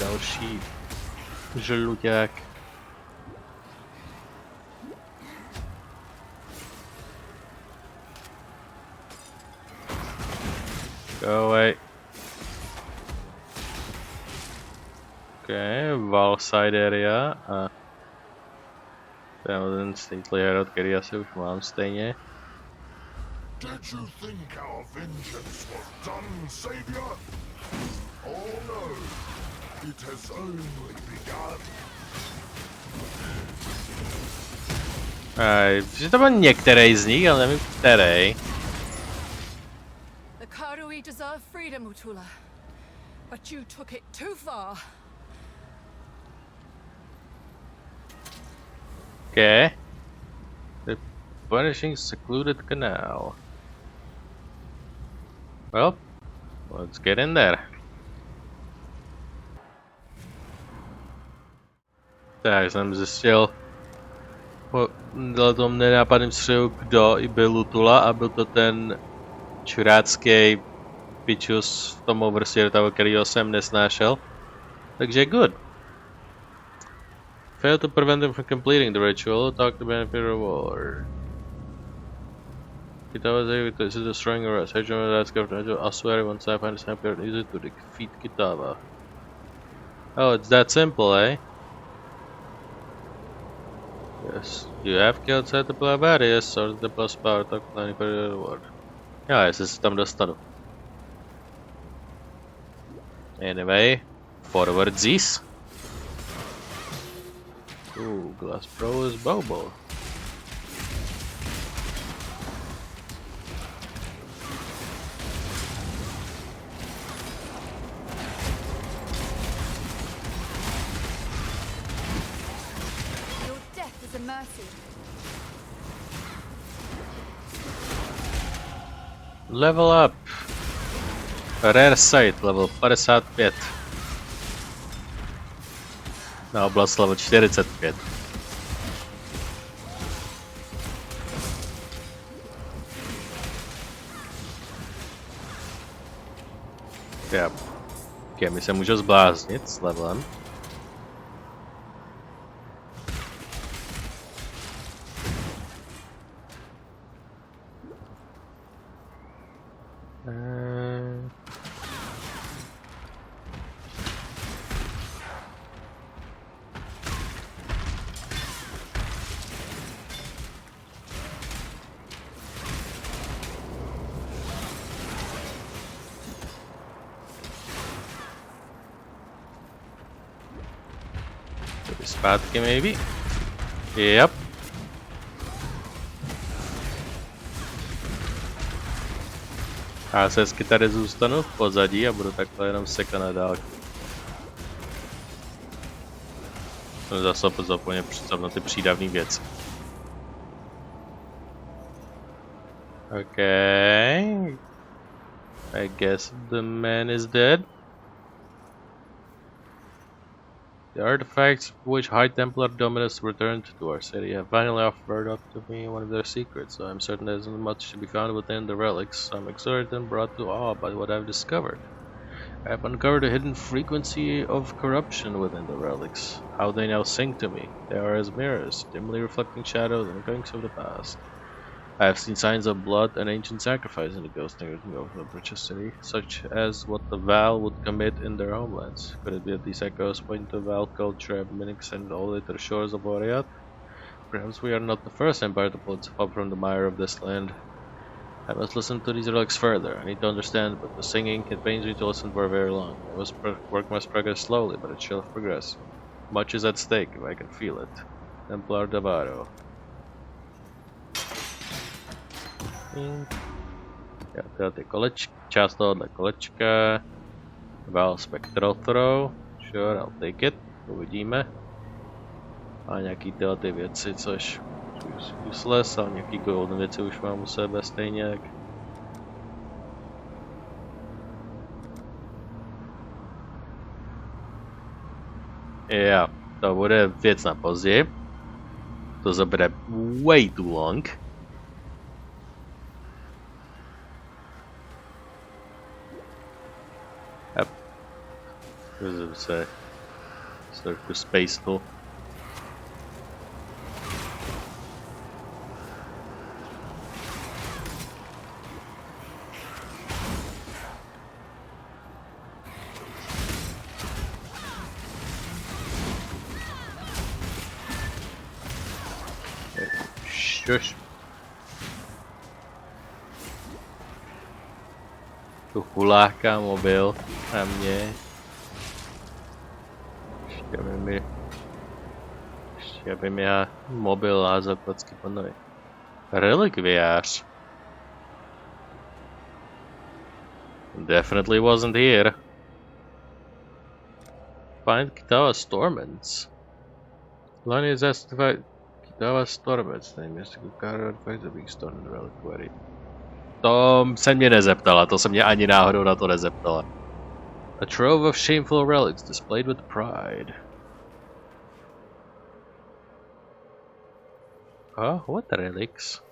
další žluťák. Go away. Okay, Valside area a ten Stately Herald, který asi už mám stejně. Did you think our vengeance was done, Savior? Oh no, it has only begun. Že to byl některý z nich, ale nevím který. The Karui deserve freedom, Utula. But you took it too far. Okay. The punishing secluded canal. Well, let's get in there. Tak jsem zjistil po tom nenápadném střelu, kdo byl Utula, a byl to ten čurácký pičus v tom overseer, toho, kterýho jsem nesnášel. Takže good. Fail to prevent them from completing the ritual, talk to benefit reward. Kitava is destroying a rest. Hedge on that's government. I'll swear once I find a sniper, use it to defeat Kitava. Oh, it's that simple, eh? Yes, you have killed set the barbarians, so the plus power talk to benefit reward. Já, jestli se tam dostanu. Anyway, forward this. Ooh, Glass Pro is Bobo. Your death is a mercy. Level up. Rare Sight, level 55. Na oblast level 45. Já. My se můžu zbláznit s levelem. Zpátky maybe. Yep. Já se hezky tady zůstanu v pozadí a budu takhle jenom sekat na dálku. Jsem zase zapomněl na ty přídavné věci. Okay. I guess the man is dead. The artifacts which High Templar Dominus returned to our city have finally offered up to me one of their secrets, so I'm certain there isn't much to be found within the relics. I'm exhorted and brought to awe by what I've discovered. I have uncovered a hidden frequency of corruption within the relics. How they now sing to me. They are as mirrors, dimly reflecting shadows and goings of the past. I have seen signs of blood and ancient sacrifice in the ghostly of the British city, such as what the Val would commit in their homelands. Could it be that these echoes point to Val culture and mimic sent all the way to the shores of Oriat? Perhaps we are not the first empire to pull itself up from the mire of this land. I must listen to these relics further. I need to understand, but the singing, it pains me to listen for very long. Work must progress slowly, but it shall progress. Much is at stake, if I can feel it. Templar Davaro. Tyhle ty kolečky, část tohohle kolečka. Val Spectral Throw. Sure, I'll take it. Uvidíme. A nějaký tyhle ty věci, což useless, ale nějaký golden věci už mám u sebe stejně. Jo, to bude věc na později. To zabere way too long. Se trošku spacenu. Shush. Tu chuláka mobil na mě. Ještě by mi mobil házal klacky po nohy. Relikviář. Definitely wasn't here. Find Kitava Stormens. Lani is justified. Kitava Stormens. Name is to carry artifact of being stored in the reliquary. To se mě nezeptala, to se mě ani náhodou na to nezeptala. A trove of shameful relics displayed with pride. Oh, what relics?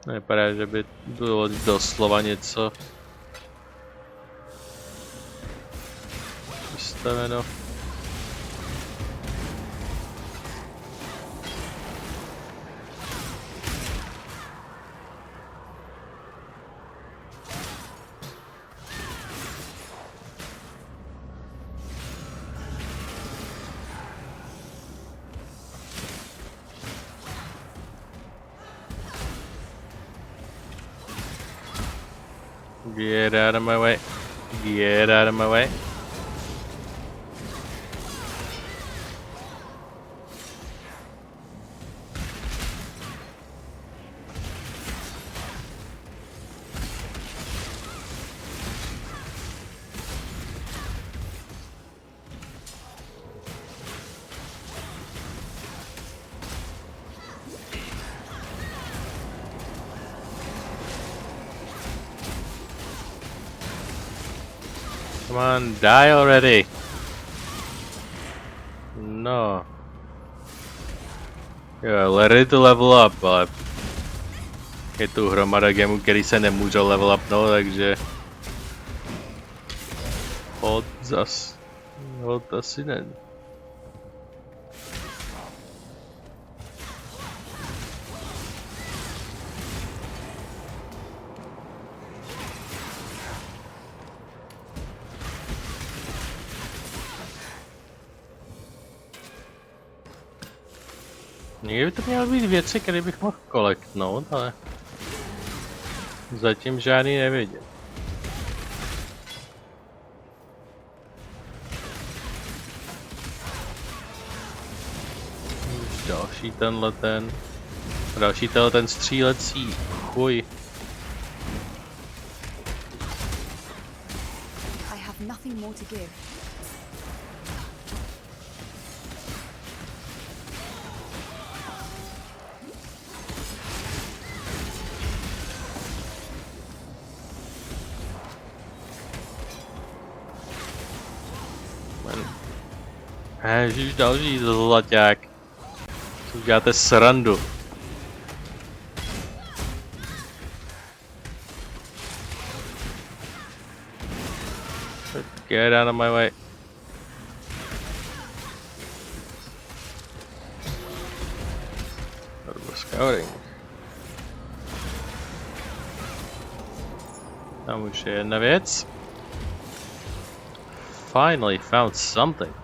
Nevypadá, že by bylo doslova něco vystaveno. Get out of my way. Get out of my way. Come on, die already! No. Jo, ready to level up, ale je tu hromada gemů, který se nemůžou level upnout, takže hold asi ne. Někdy by to měly být věci, které bych mohl kolektnout, ale zatím žádný nevidím. Další ten střílecí chuj. I have nothing more to give. Ježiš, další zlaťák. Co děláte srandu? Get out of my way. Scouting. Tam už je jedna věc. Finally found something.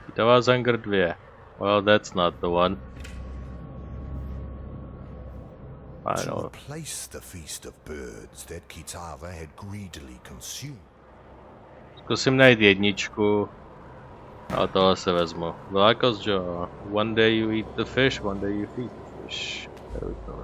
Kitava Zanger 2. Well, that's not the one. I To know. replace the feast of birds that Kitava had greedily consumed. Zkusím najít jedničku. A tohle se vezmu. Velikost, jo. One day you eat the fish, one day you feed the fish. There we go.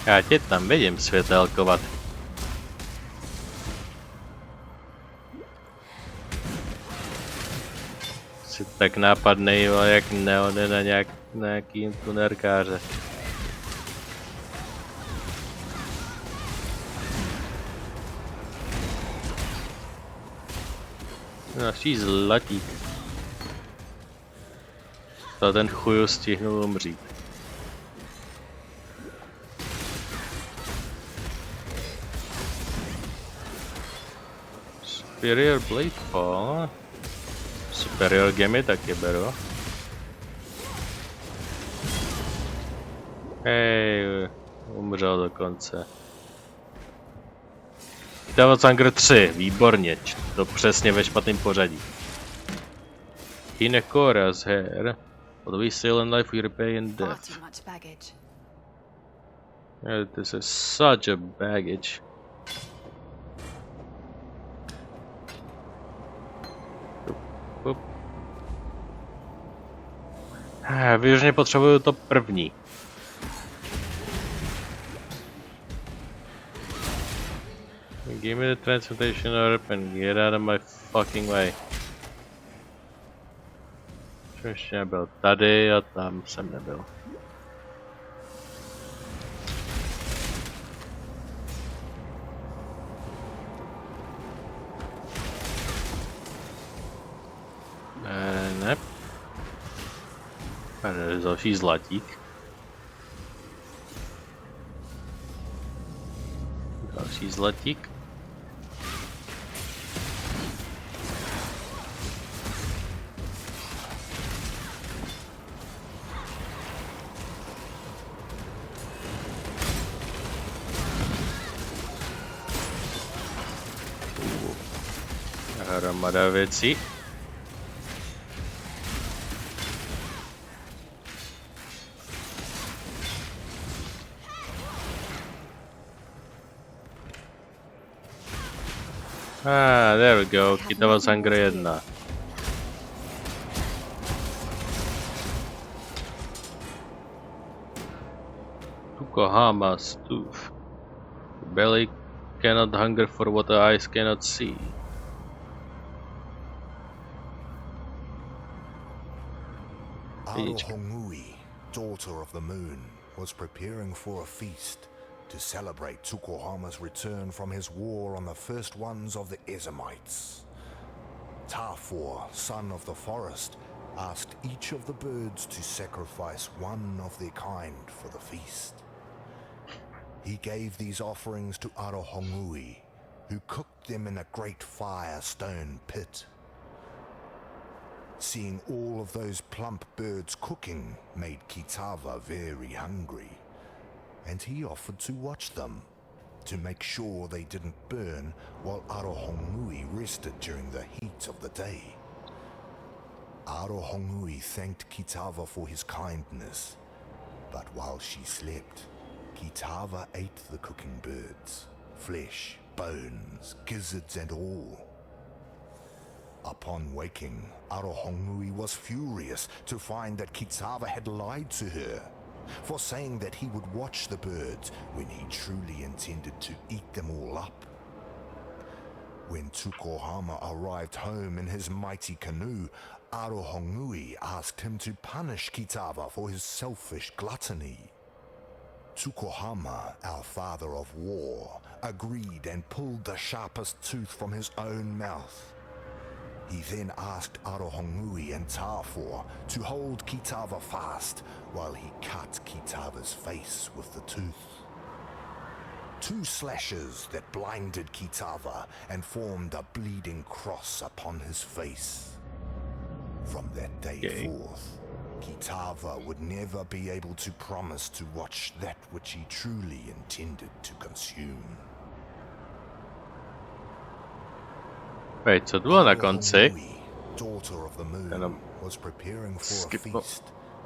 Já tě tam vidím světelkovat. Jsi tak nápadnej, jak neony na nějakým tunérkáře. Naší zlatík. To ten chuju stihnul umřít. Superior Blade Fall. Superior Gemy taky beru. Hej, umřel dokonce. Path of Exile 3, výborně, to přesně ve špatném pořadí. Hinekora's hair. What we steal in life we repay in death. Yeah, this is such a baggage. Vyloženě potřebuju to první. Give me the transmutation orb and get out of my fucking way. Ještě nebyl tady a tam jsem nebyl. Ne. Další zlatík. Další zlatík. Hromada věcí. There we go, Path of Exile 1. Tukohama's tooth. The belly cannot hunger for what the eyes cannot see. Arohongui, daughter of the moon, was preparing for a feast to celebrate Tukohama's return from his war on the first ones of the Ezamites. Tafor, son of the forest, asked each of the birds to sacrifice one of their kind for the feast. He gave these offerings to Arohongui, who cooked them in a great fire-stone pit. Seeing all of those plump birds cooking made Kitava very hungry, and he offered to watch them, to make sure they didn't burn while Arohongui rested during the heat of the day. Arohongui thanked Kitava for his kindness, but while she slept, Kitava ate the cooking birds, flesh, bones, gizzards and all. Upon waking, Arohongui was furious to find that Kitava had lied to her, for saying that he would watch the birds when he truly intended to eat them all up. When Tukohama arrived home in his mighty canoe, Arohongui asked him to punish Kitava for his selfish gluttony. Tukohama, our father of war, agreed and pulled the sharpest tooth from his own mouth. He then asked Arohongui and Tafor to hold Kitava fast while he cut Kitava's face with the tooth. 2 slashes that blinded Kitava and formed a bleeding cross upon his face. From that day forth, Kitava would never be able to promise to watch that which he truly intended to consume. Wait, co było na konci? Daughter of the moon, was preparing for a feast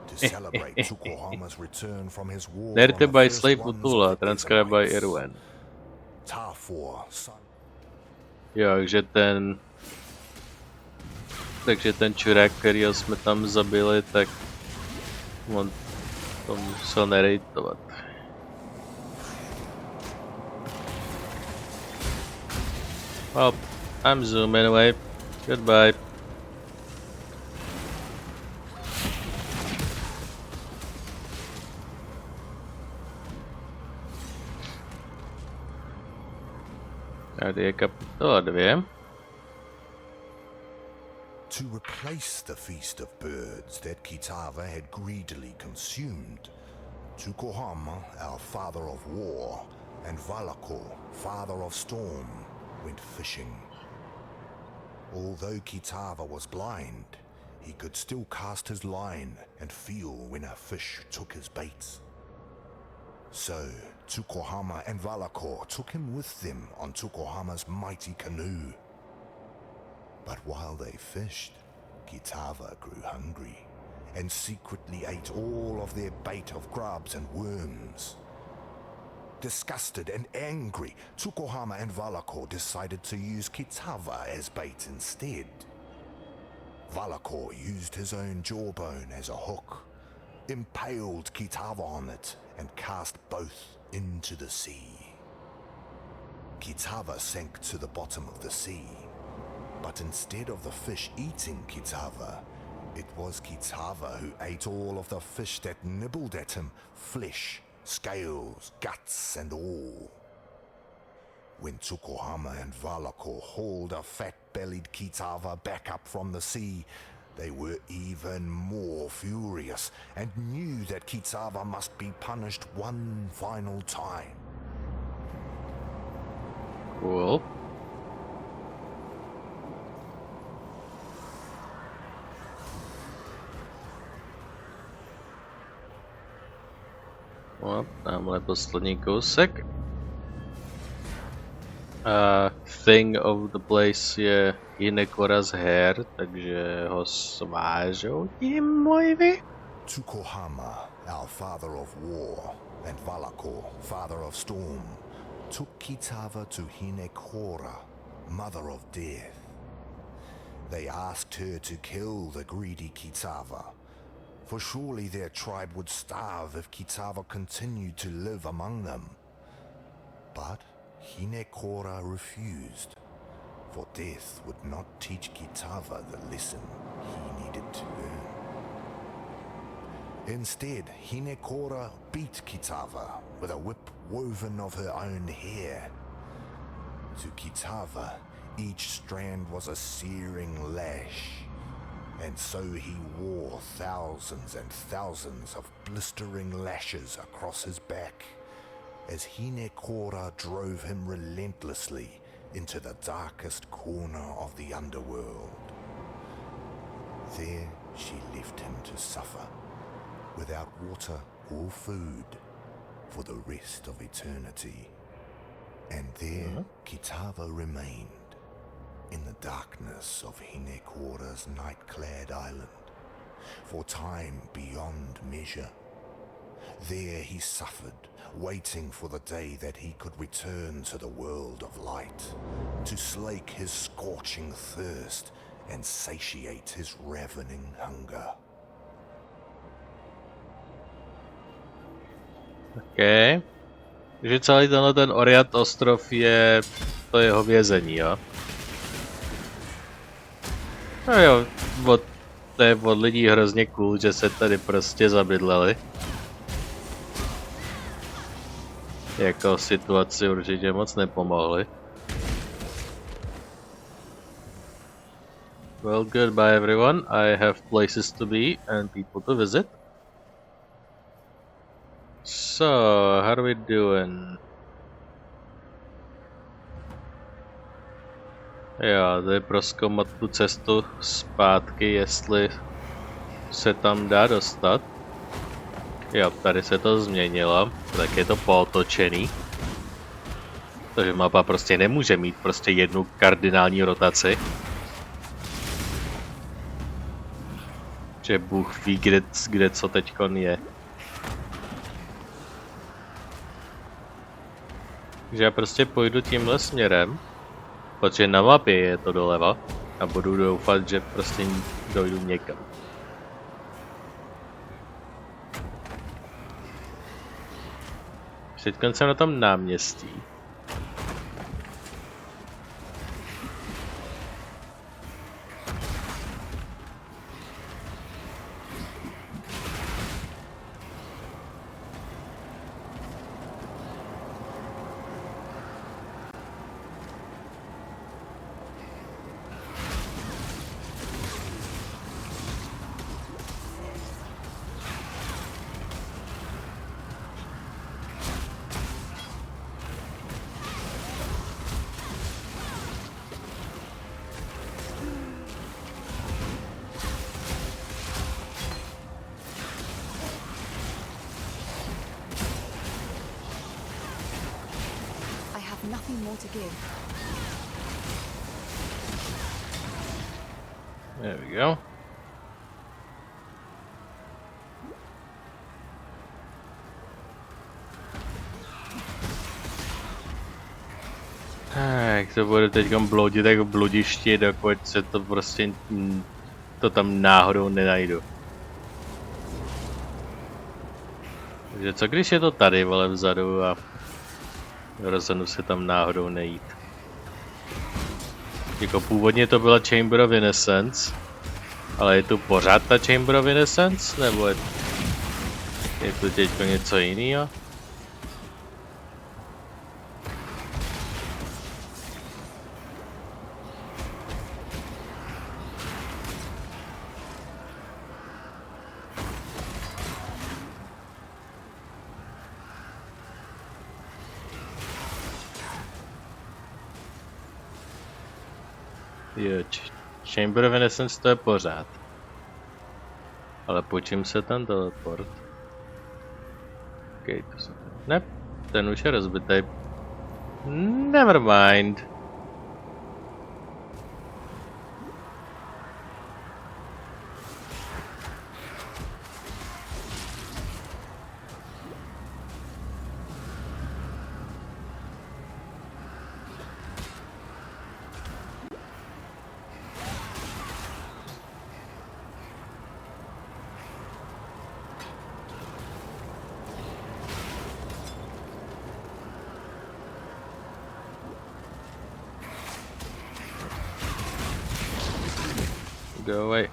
to celebrate Tukohama's return from his war. Narrated by Slave Utula, transcribed by Irwin. Jo, takže ten čurák, kterýho jsme tam zabili, tak on to musel narratovat. Well, I'm zooming away. Goodbye. Tady je kapitola 2. To replace the feast of birds that Kitava had greedily consumed, Tsukuhama, our father of war, and Valakor, father of storm, went fishing. Although Kitava was blind, he could still cast his line and feel when a fish took his baits. So, Tsukuhama and Valakor took him with them on Tsukuhama's mighty canoe. But while they fished, Kitava grew hungry and secretly ate all of their bait of grubs and worms. Disgusted and angry, Tsukuhama and Valakor decided to use Kitava as bait instead. Valakor used his own jawbone as a hook, impaled Kitava on it, and cast both into the sea. Kitava sank to the bottom of the sea, but instead of the fish eating Kitava, it was Kitava who ate all of the fish that nibbled at him, flesh, scales, guts, and all. When Tsukuhama and Valakor hauled a fat-bellied Kitava back up from the sea, they were even more furious and knew that Kitava must be punished one final time. Cool. No, tamhle poslední kousek. Thing of the place je Hinekora z her, takže ho svážou tím mojvy. Tsukuhama, our father of war, and Valakor, father of storm, took Kitava to Hinekora, mother of death. They asked her to kill the greedy Kitava, for surely their tribe would starve if Kitava continued to live among them. But Hinekora refused, for death would not teach Kitava the lesson he needed to learn. Instead, Hinekora beat Kitava with a whip woven of her own hair. To Kitava, each strand was a searing lash, and so he wore thousands and thousands of blistering lashes across his back, as Hinekora drove him relentlessly into the darkest corner of the underworld. There she left him to suffer, without water or food, for the rest of eternity. And there Kitava remained, in the darkness of Hinekora's night-clad island, for time beyond measure. There he suffered, waiting for the day that he could return to the world of light, to slake his scorching thirst and satiate his ravening hunger. OK. Takže celý ten Oriat ostrov je to jeho vězení, jo? No jo, to je od lidí hrozně cool, že se tady prostě zabydleli. Jako situaci určitě moc nepomohly. Well, goodbye everyone. I have places to be and people to visit. So, how are we doing? Jo, to je prozkoumat tu cestu zpátky, jestli se tam dá dostat. Jo, tady se to změnilo, tak je to pootočený. Takže mapa prostě nemůže mít prostě jednu kardinální rotaci. Že Bůh ví, kde co teďkon je. Takže já prostě půjdu tímhle směrem, protože na mapě je to doleva a budu doufat, že prostě dojdu někam. Teď jsem na tom náměstí. with nothing more to give. There we go. Tak to bude teď bloudit jako bludiště, dokud se to prostě to tam náhodou nenajdu. Takže co když je to tady, vole, vzadu a rozhodnu se tam náhodou nejít. Jako původně to byla Chamber of Innocence, ale je tu pořád ta Chamber of Innocence, nebo je to teď něco jiného? Jo, Chamber of Innocence to je pořád. Ale po čem se tam teleport? Okay, to jsem... Ne, ten už je rozbitý. Never mind. Go away.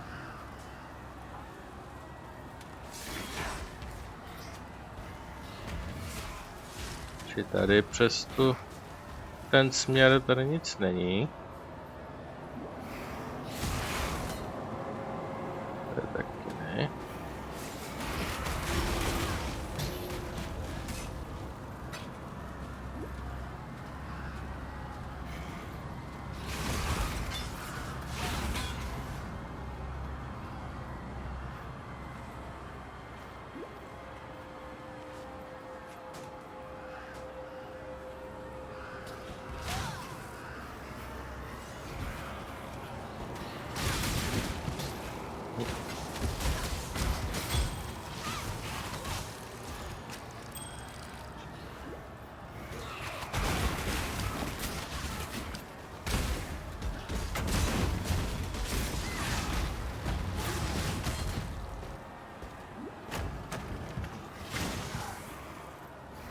Či tady přes ten směr tady nic není. Tady taky ne.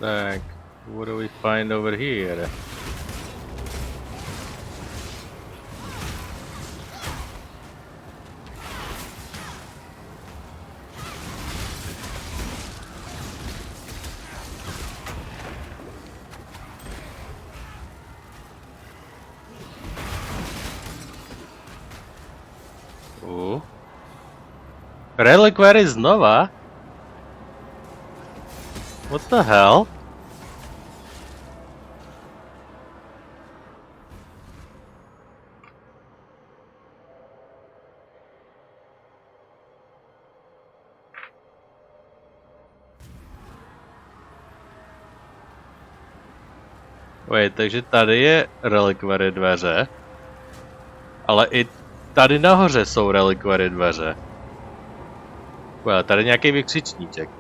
Tak, what do we find over here? Reliquary znova? What the hell? Wait, takže tady je reliquary dveře, ale i tady nahoře jsou reliquary dveře. Well, tady nějaký vykřičníček.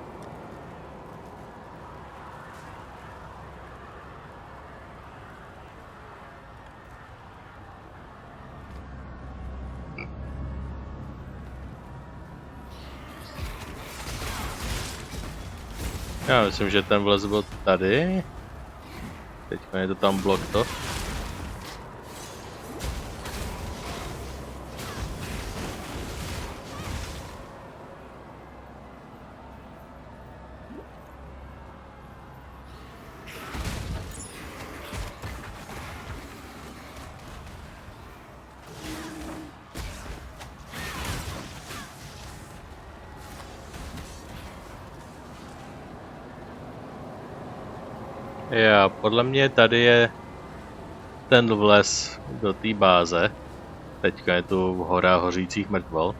Já myslím, že ten vlez byl tady. Teď je to tam blok to. Já, podle mě tady je ten vles do té báze. Teďka je tu hora hořících mrtvol.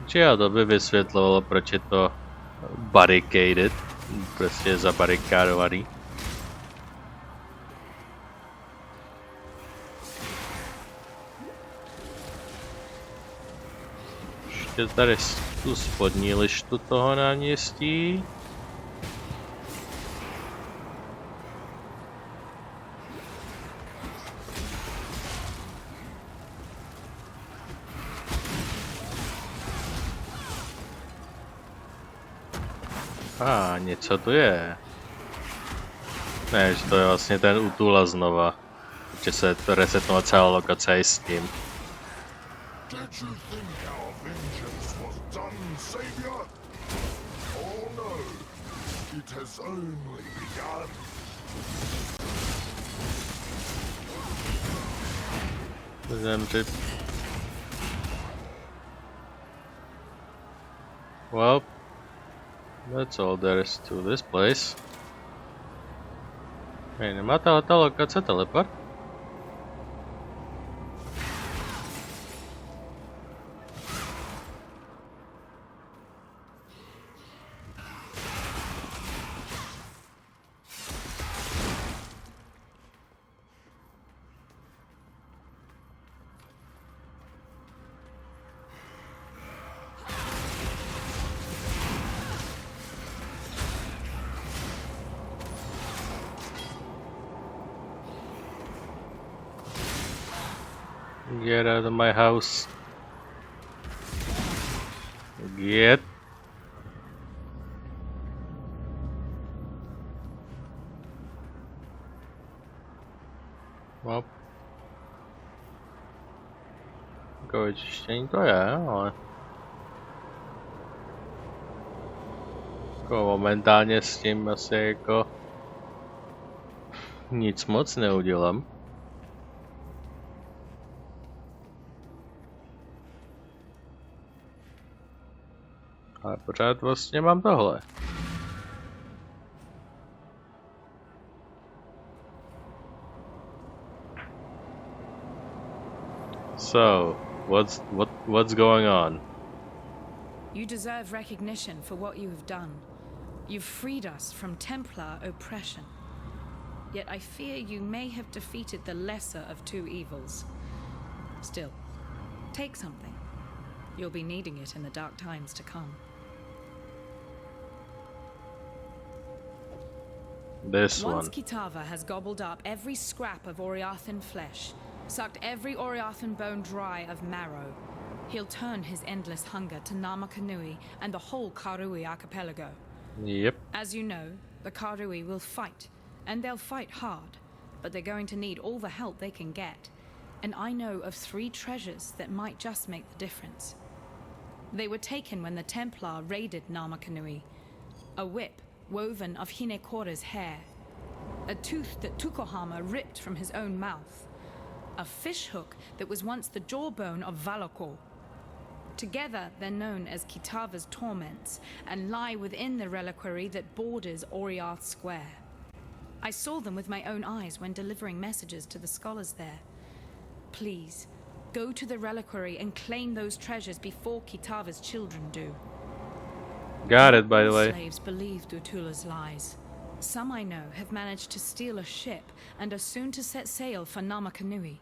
Či já, to by vysvětlovalo, proč je to barricaded, prostě zabarikádovaný. ještě tady tu spodní lištu toho náměstí. Něco tu je. Ne, že to je vlastně ten Utula znova. Že se to resetnula celá lokace i s tím. Did you think our vengeance was done, Savior? Oh no, it has only begun. Zemřít. Well, that's all there is to this place. Hej, nemá tato lokace teleport? Get out of my house. Get. Well. Jako vyčištění to je, ale... Jako momentálně s tím asi jako... Nic moc neudělám. Ale pořád vlastně mám tohle. So, what's going on? You deserve recognition for what you have done. You've freed us from Templar oppression. Yet I fear you may have defeated the lesser of two evils. Still, take something. You'll be needing it in the dark times to come. This Once one. Kitava has gobbled up every scrap of Oriathan flesh, sucked every Oriathan bone dry of marrow, he'll turn his endless hunger to Namakanui and the whole Karui archipelago. Yep. As you know, the Karui will fight, and they'll fight hard, but they're going to need all the help they can get. And I know of 3 treasures that might just make the difference. They were taken when the Templar raided Namakanui. A whip woven of Hinekora's hair. A tooth that Tukohama ripped from his own mouth. A fishhook that was once the jawbone of Valakor. Together, they're known as Kitava's torments and lie within the reliquary that borders Oriath Square. I saw them with my own eyes when delivering messages to the scholars there. Please, go to the reliquary and claim those treasures before Kitava's children do. Got it, by the way. Slaves believed Utula's lies. Some I know have managed to steal a ship and are soon to set sail for Namakanui.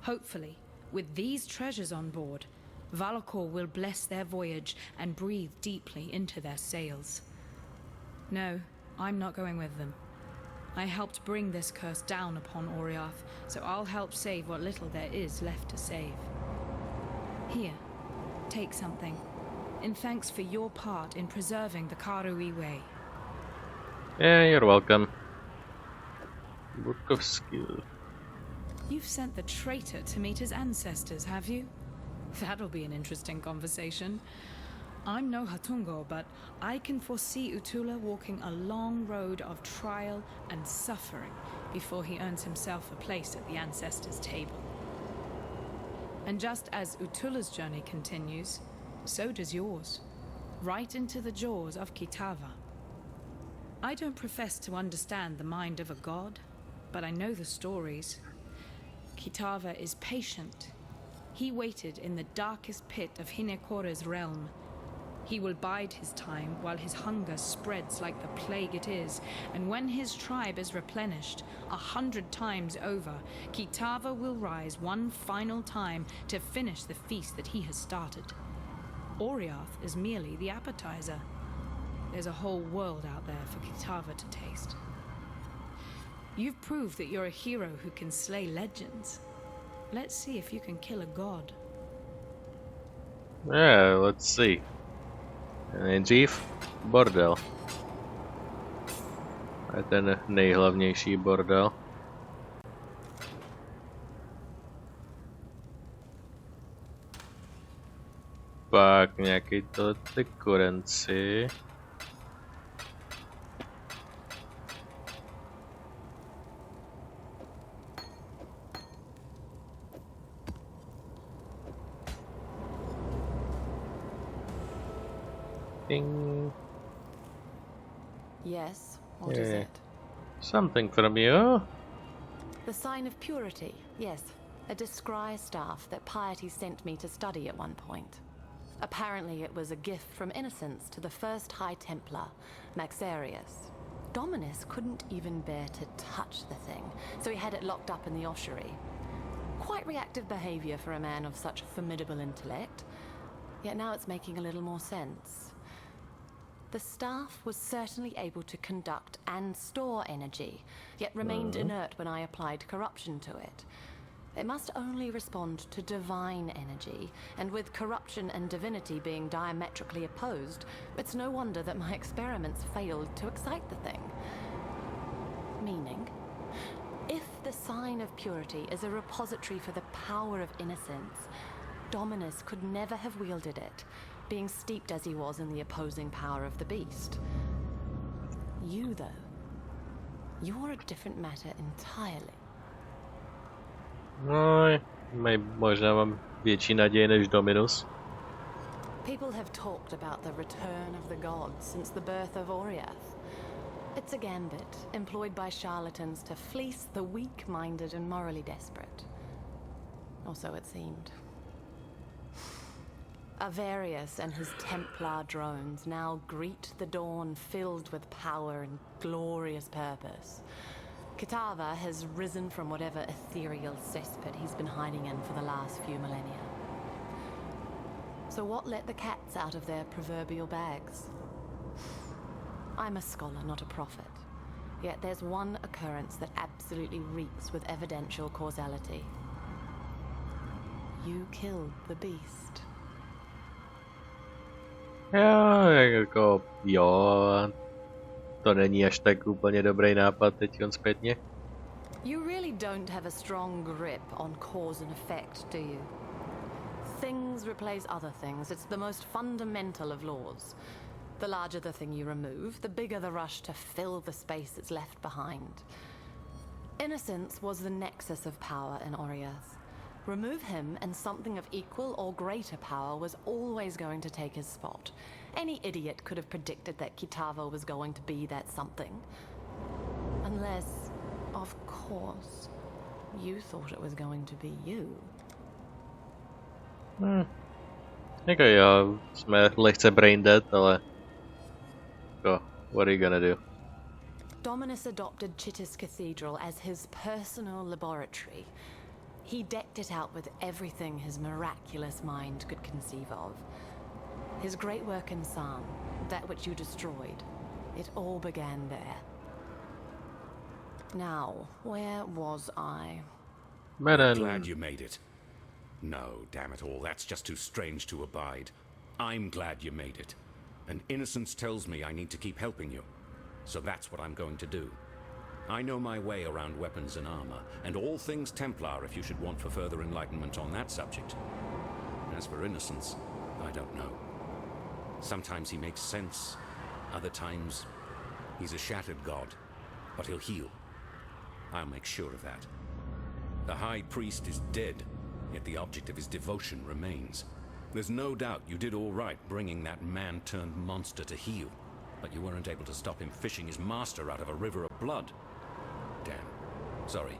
Hopefully, with these treasures on board, Valakor will bless their voyage and breathe deeply into their sails. No, I'm not going with them. I helped bring this curse down upon Oriath, so I'll help save what little there is left to save. Here, take something, in thanks for your part in preserving the Karui way. Yeah, you're welcome. Book of Skill. You've sent the traitor to meet his ancestors, have you? That'll be an interesting conversation. I'm no Hatungo, but I can foresee Utula walking a long road of trial and suffering before he earns himself a place at the ancestors' table. And just as Utula's journey continues, so does yours, right into the jaws of Kitava. I don't profess to understand the mind of a god, but I know the stories. Kitava is patient. He waited in the darkest pit of Hinekora's realm. He will bide his time while his hunger spreads like the plague it is, and when his tribe is replenished 100 times over, Kitava will rise one final time to finish the feast that he has started. Oriath is merely the appetizer. There's a whole world out there for Kitava to taste. You've proved that you're a hero who can slay legends. Let's see if you can kill a god. Yeah, let's see. Nejdřív bordel. A ten nejhlavnější bordel. Pak nějaký ty kurenci. Ding. Yes, what is it? Something from you. The sign of purity, yes. A discry staff that piety sent me to study at one point. Apparently it was a gift from innocence to the first High Templar, Maxarius. Dominus couldn't even bear to touch the thing, so he had it locked up in the ossuary. Quite reactive behavior for a man of such formidable intellect, yet now it's making a little more sense. The staff was certainly able to conduct and store energy, yet remained inert when I applied corruption to it. It must only respond to divine energy, and with corruption and divinity being diametrically opposed, it's no wonder that my experiments failed to excite the thing. Meaning, if the sign of purity is a repository for the power of innocence, Dominus could never have wielded it, being steeped as he was in the opposing power of the beast. You, though, you're a different matter entirely. No, možná mám větší naději než Dominus. People have talked about the return of the gods since the birth of Oriath. It's a gambit employed by charlatans to fleece the weak-minded and morally desperate. Or so it seemed. Avarius and his Templar drones now greet the dawn filled with power and glorious purpose. Kitava has risen from whatever ethereal cesspit he's been hiding in for the last few millennia. So what let the cats out of their proverbial bags? I'm a scholar, not a prophet. Yet there's one occurrence that absolutely reeks with evidential causality. You killed the beast. Jo, to není až tak úplně dobrý nápad teď zpětně. You really don't have a strong grip on cause and effect, do you? Things replace other things. It's the most fundamental of laws. The larger the thing you remove, the bigger the rush to fill the space that's left behind. Innocence was the nexus of power in Oriath. Remove him and something of equal or greater power was always going to take his spot. Any idiot could have predicted that Kitava was going to be that something. Unless, of course, you thought it was going to be you. Jako jo, jsme lehce brain dead, ale what are you gonna do? Dominus adopted Chittis Cathedral as his personal laboratory. He decked it out with everything his miraculous mind could conceive of. His great work in Psalm, that which you destroyed, it all began there. Now, where was I? Glad you made it. No, damn it all, that's just too strange to abide. I'm glad you made it. And innocence tells me I need to keep helping you. So that's what I'm going to do. I know my way around weapons and armor, and all things Templar if you should want for further enlightenment on that subject. As for innocence, I don't know. Sometimes he makes sense, other times he's a shattered god, but he'll heal. I'll make sure of that. The High Priest is dead, yet the object of his devotion remains. There's no doubt you did all right bringing that man-turned-monster to heel, but you weren't able to stop him fishing his master out of a river of blood. Damn. Sorry.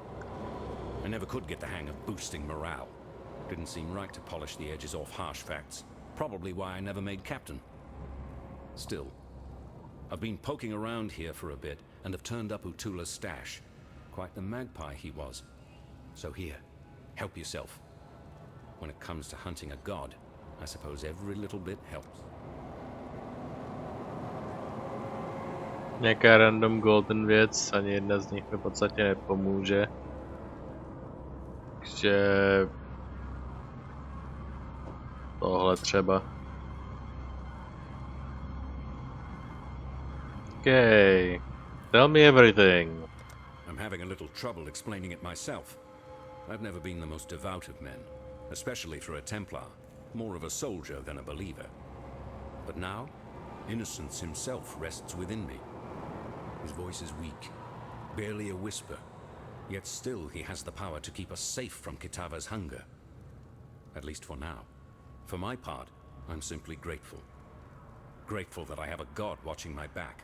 I never could get the hang of boosting morale. Didn't seem right to polish the edges off harsh facts. Probably why I never made captain. Still, I've been poking around here for a bit and have turned up Utula's stash. Quite the magpie he was. So here, help yourself. When it comes to hunting a god, I suppose every little bit helps. Nějaká random golden věc, ani jedna z nich mi v podstatě nepomůže. Takže tohle třeba. Okay, tell me everything. I'm having a little trouble explaining it myself. I've never been the most devout of men, especially for a Templar, more of a soldier than a believer. But now, Innocence himself rests within me. His voice is weak, barely a whisper, yet still he has the power to keep us safe from Kitava's hunger. At least for now. For my part, I'm simply grateful. Grateful that I have a god watching my back,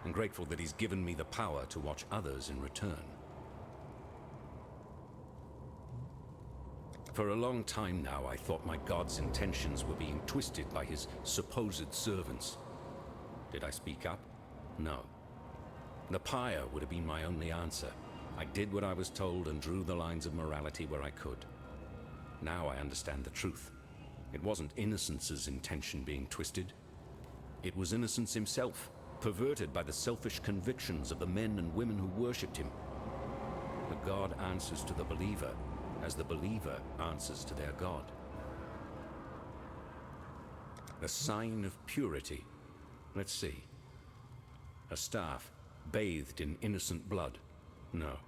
and grateful that he's given me the power to watch others in return. For a long time now, I thought my god's intentions were being twisted by his supposed servants. Did I speak up? No. The pyre would have been my only answer. I did what I was told and drew the lines of morality where I could. Now I understand the truth. It wasn't Innocence's intention being twisted. It was Innocence himself, perverted by the selfish convictions of the men and women who worshipped him. The god answers to the believer, as the believer answers to their god. The sign of purity. Let's see. A staff bathed in innocent blood. No.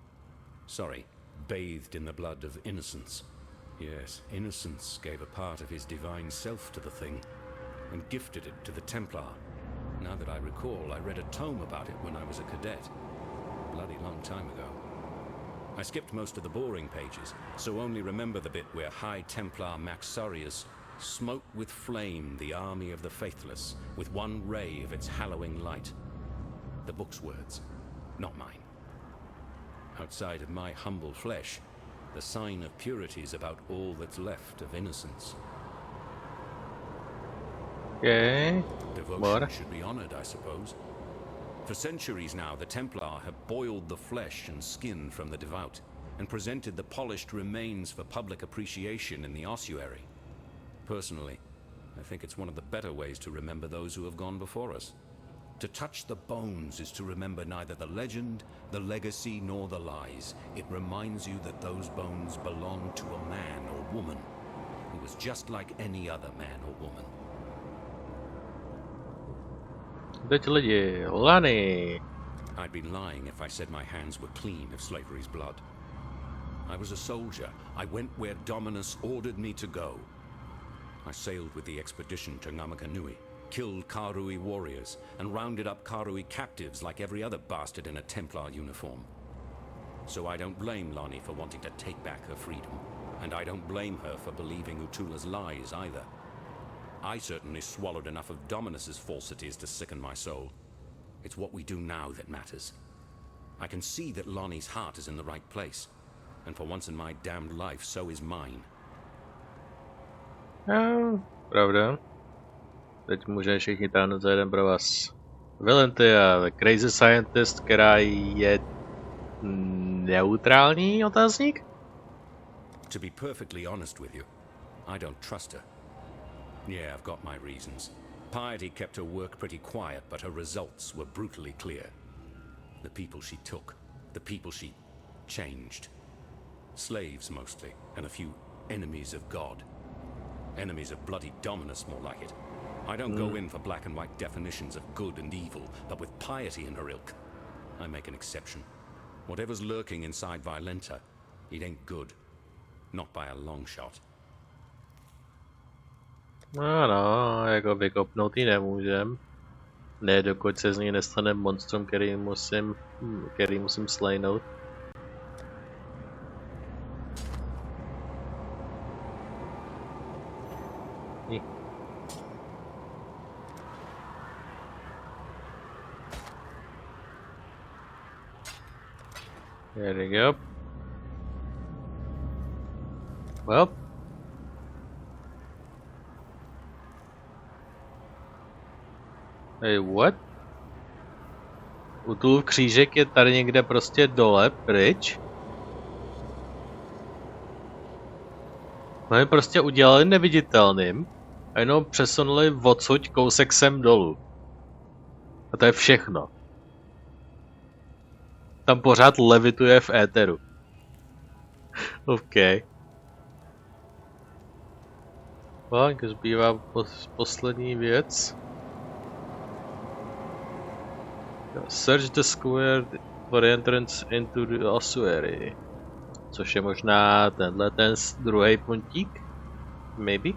Sorry, bathed in the blood of Innocence. Yes, Innocence gave a part of his divine self to the thing, and gifted it to the Templar. Now that I recall, I read a tome about it when I was a cadet. Bloody long time ago. I skipped most of the boring pages, so only remember the bit where High Templar Maxarius smote with flame the army of the faithless with one ray of its hallowing light. The book's words, not mine. Outside of my humble flesh, the sign of purity is about all that's left of Innocence. Okay. Devotion should be honored, I suppose. For centuries now, the Templar have boiled the flesh and skin from the devout, and presented the polished remains for public appreciation in the ossuary. Personally, I think it's one of the better ways to remember those who have gone before us. To touch the bones is to remember neither the legend, the legacy, nor the lies. It reminds you that those bones belong to a man or woman who was just like any other man or woman. Teď lidi, Lany. I'd be lying if I said my hands were clean of slavery's blood. I was a soldier. I went where Dominus ordered me to go. I sailed with the expedition to Namakanui, killed Karui warriors, and rounded up Karui captives like every other bastard in a Templar uniform. So I don't blame Lani for wanting to take back her freedom, and I don't blame her for believing Utula's lies either. I certainly swallowed enough of Dominus's falsities to sicken my soul. It's what we do now that matters. I can see that Lonnie's heart is in the right place, and for once in my damned life, so is mine. Pravda. Teď můžeme všichni táhnout za jeden pro vás. Valentia, the crazy scientist, která je neutrální, otázník? To be perfectly honest with you, I don't trust her. Yeah, I've got my reasons. Piety kept her work pretty quiet, but her results were brutally clear. The people she took, the people she changed. Slaves mostly, and a few enemies of God. Enemies of bloody Dominus, more like it. I don't go in for black and white definitions of good and evil, but with piety in her ilk, I make an exception. Whatever's lurking inside Violenta, it ain't good. Not by a long shot. Ano, jako vykopnout ji nemůžem. Ne, dokud se z ní nestane monstrum, který musím slejnout. There we go. Well. Hey, what? Utulův křížek je tady někde prostě dole, pryč. No je prostě udělali neviditelným. A jenom přesunuli odsud kousek sem dolů. A to je všechno. Tam pořád levituje v éteru. OK. Tak zbývá poslední věc. Search the square for entrance into the ossuary. Což je možná tenhle ten druhý puntík? Maybe?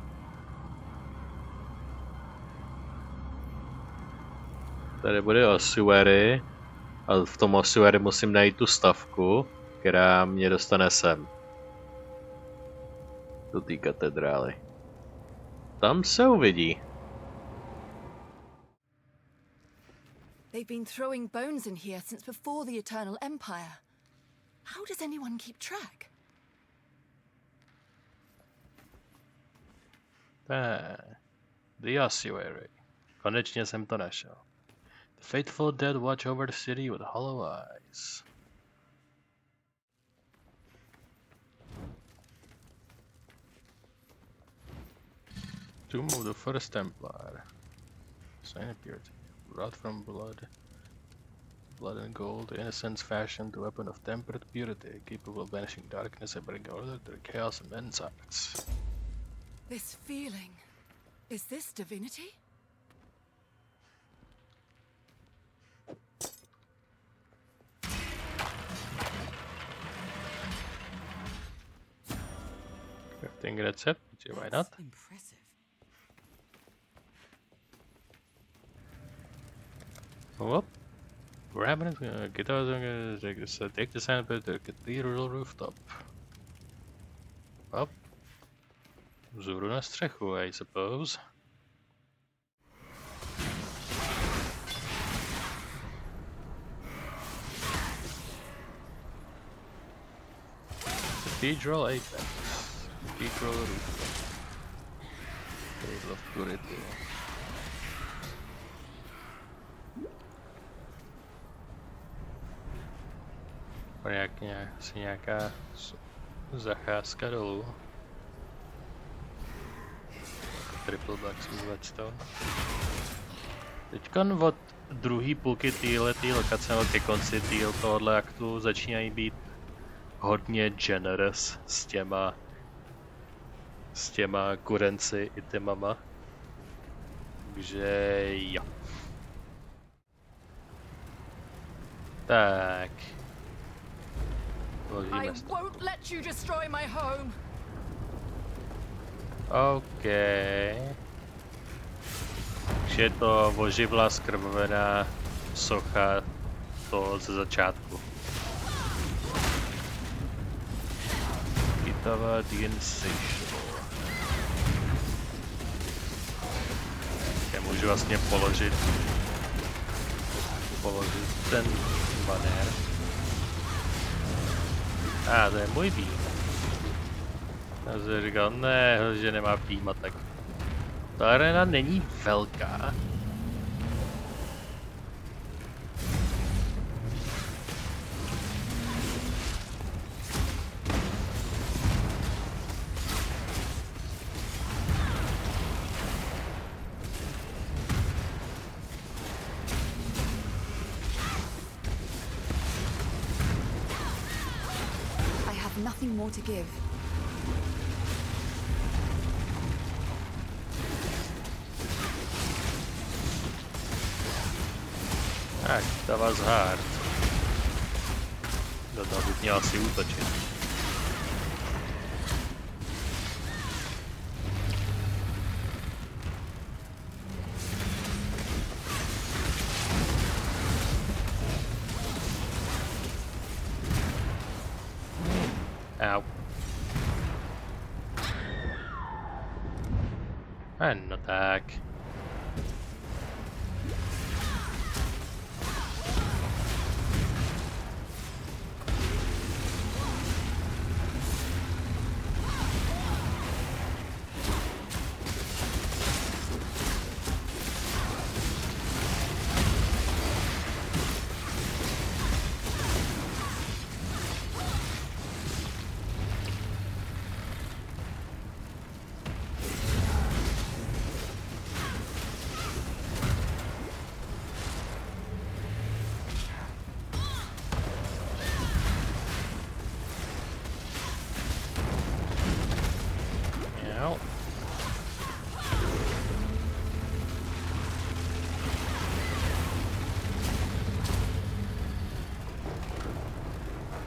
Tady bude ossuary. A v tom ossuary musím najít tu stavku, která mě dostane sem. Do té katedrály. Tam se uvidí. They've been throwing bones in here since before the Eternal Empire. How does anyone keep track? The ossuary. Konečně jsem to našel. The faithful dead watch over the city with hollow eyes. Tomb of the first Templar. Sign of purity. Wrought from blood and gold, innocence fashioned the weapon of tempered purity, capable of banishing darkness and bringing order to the chaos of men's hearts. This feeling. Is this divinity? Crafting recept, why not? Impressive. Whoop. Grab it, get out of take the sandbag to the cathedral rooftop. Up. Vzhůru na střechu, I suppose. Cathedral Apex. Cathedral rooftop. Table of Purity. Asi nějaká zacházka dolů. Triple Blacksmith Whetstone. Teďkon od druhý půlky téhletý lokace, no ke konci tohohle aktu začínají být hodně generous s těma kurenci i temama. Takže jo. Tak. I won't let you destroy my home. OK. Takže je to oživlá skrvavená socha toho ze začátku. Kytava the Insatiable. Já můžu vlastně položit ten banner. To je můj bým. Já jsem říkal, ne, že nemá bým a tak. Ta arena není velká. Nothing more to give. Tak, ta vás hard. Do toho bych měl asi útočit. Au. No tak.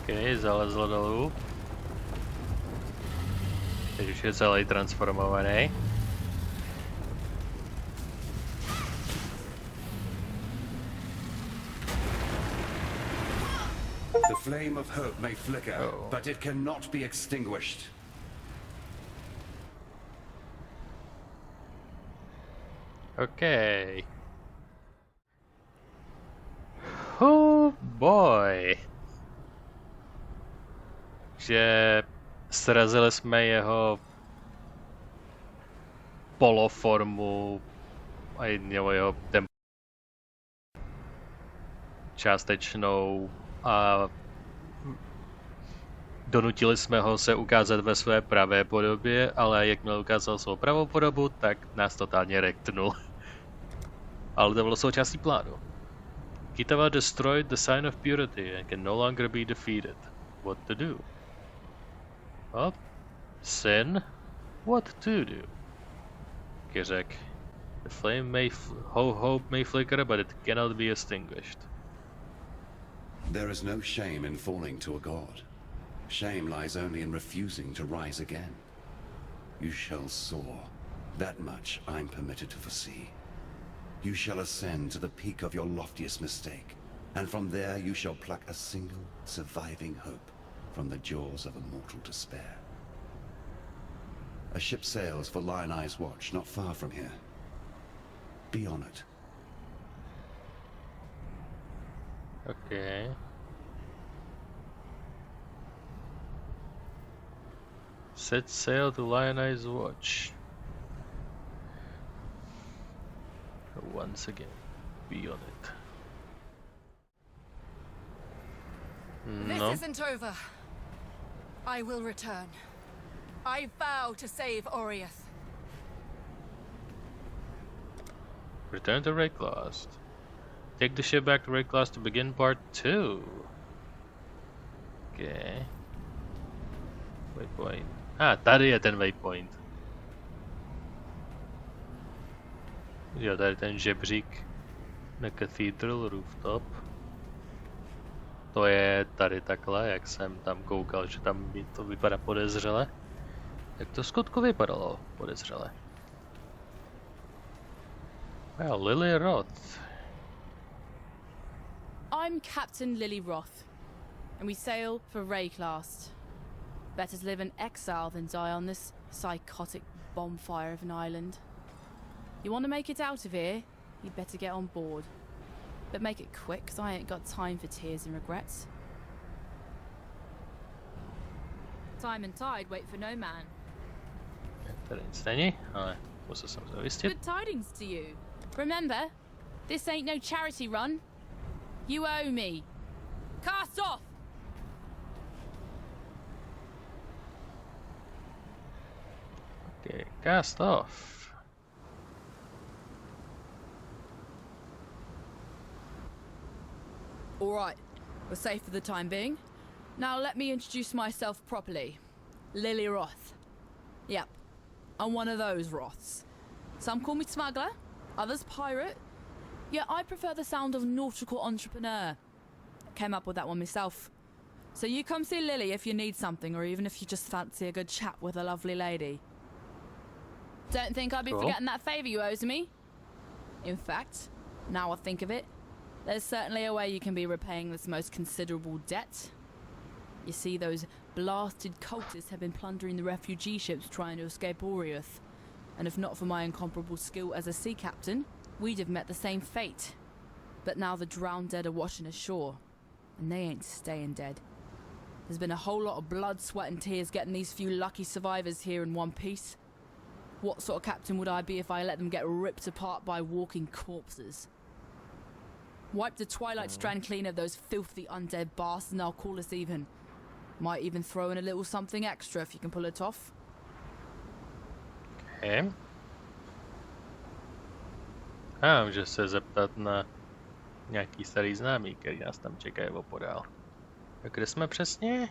OK, zalezl dolů. Teď už je celý transformovaný. The flame of hope may flicker, but it cannot be extinguished. OK. Oh boy. Že srazili jsme jeho poloformu a jeho částečnou a donutili jsme ho se ukázat ve své pravé podobě, ale jakmile ukázal svou pravou podobu, tak nás totálně rektnul. Ale to bylo součástí plánu. Kitava destroyed the sign of purity and can no longer be defeated. What to do? Well, sin. What to do? Kiřek. The flame may hope may flicker, but it cannot be extinguished. There is no shame in falling to a god. Shame lies only in refusing to rise again. You shall soar. That much I'm permitted to foresee. You shall ascend to the peak of your loftiest mistake, and from there you shall pluck a single surviving hope from the jaws of immortal despair. A ship sails for Lion Eye's watch not far from here. Be on it. Okay. Set sail to Lion Eye's watch. Once again, be on it. No. This isn't over. I will return. I vow to save Oriath. Return to Rayclast. Take the ship back to Rayclast to begin part 2. Okay. Waypoint. Tady je ten waypoint. Jo, tady ten žebřík na Cathedral Rooftop. To je tady takhle, jak jsem tam koukal, že tam to vypadá podezřele. Tak to skutku vypadalo podezřele. Well, Lily Roth. I'm Captain Lily Roth, and we sail for Rayclast. Better to live in exile than die on this psychotic bonfire of an island. You want to make it out of here, you'd better get on board. But make it quick, 'cause I ain't got time for tears and regrets. Time and tide wait for no man. Tady nic není, ale musel jsem se ujistit. Good tidings to you. Remember, this ain't no charity run. You owe me. Cast off! Okay, cast off. Alright, we're safe for the time being. Now let me introduce myself properly. Lily Roth. Yep, I'm one of those Roths. Some call me smuggler, others pirate. Yeah, I prefer the sound of nautical entrepreneur. Came up with that one myself. So you come see Lily if you need something, or even if you just fancy a good chat with a lovely lady. Don't think I'd be forgetting that favour you owe me. In fact, now I think of it, there's certainly a way you can be repaying this most considerable debt. You see, those blasted cultists have been plundering the refugee ships trying to escape Oriath. And if not for my incomparable skill as a sea captain, we'd have met the same fate. But now the drowned dead are washing ashore, and they ain't staying dead. There's been a whole lot of blood, sweat and tears getting these few lucky survivors here in one piece. What sort of captain would I be if I let them get ripped apart by walking corpses? Wipe the Twilight Strand clean of those filthy undead bastards and I'll call us even. Might even throw in a little something extra if you can pull it off. Okay. A může se zeptat na nějaký starý známý, který nás tam čekají opodál. A kde jsme přesně?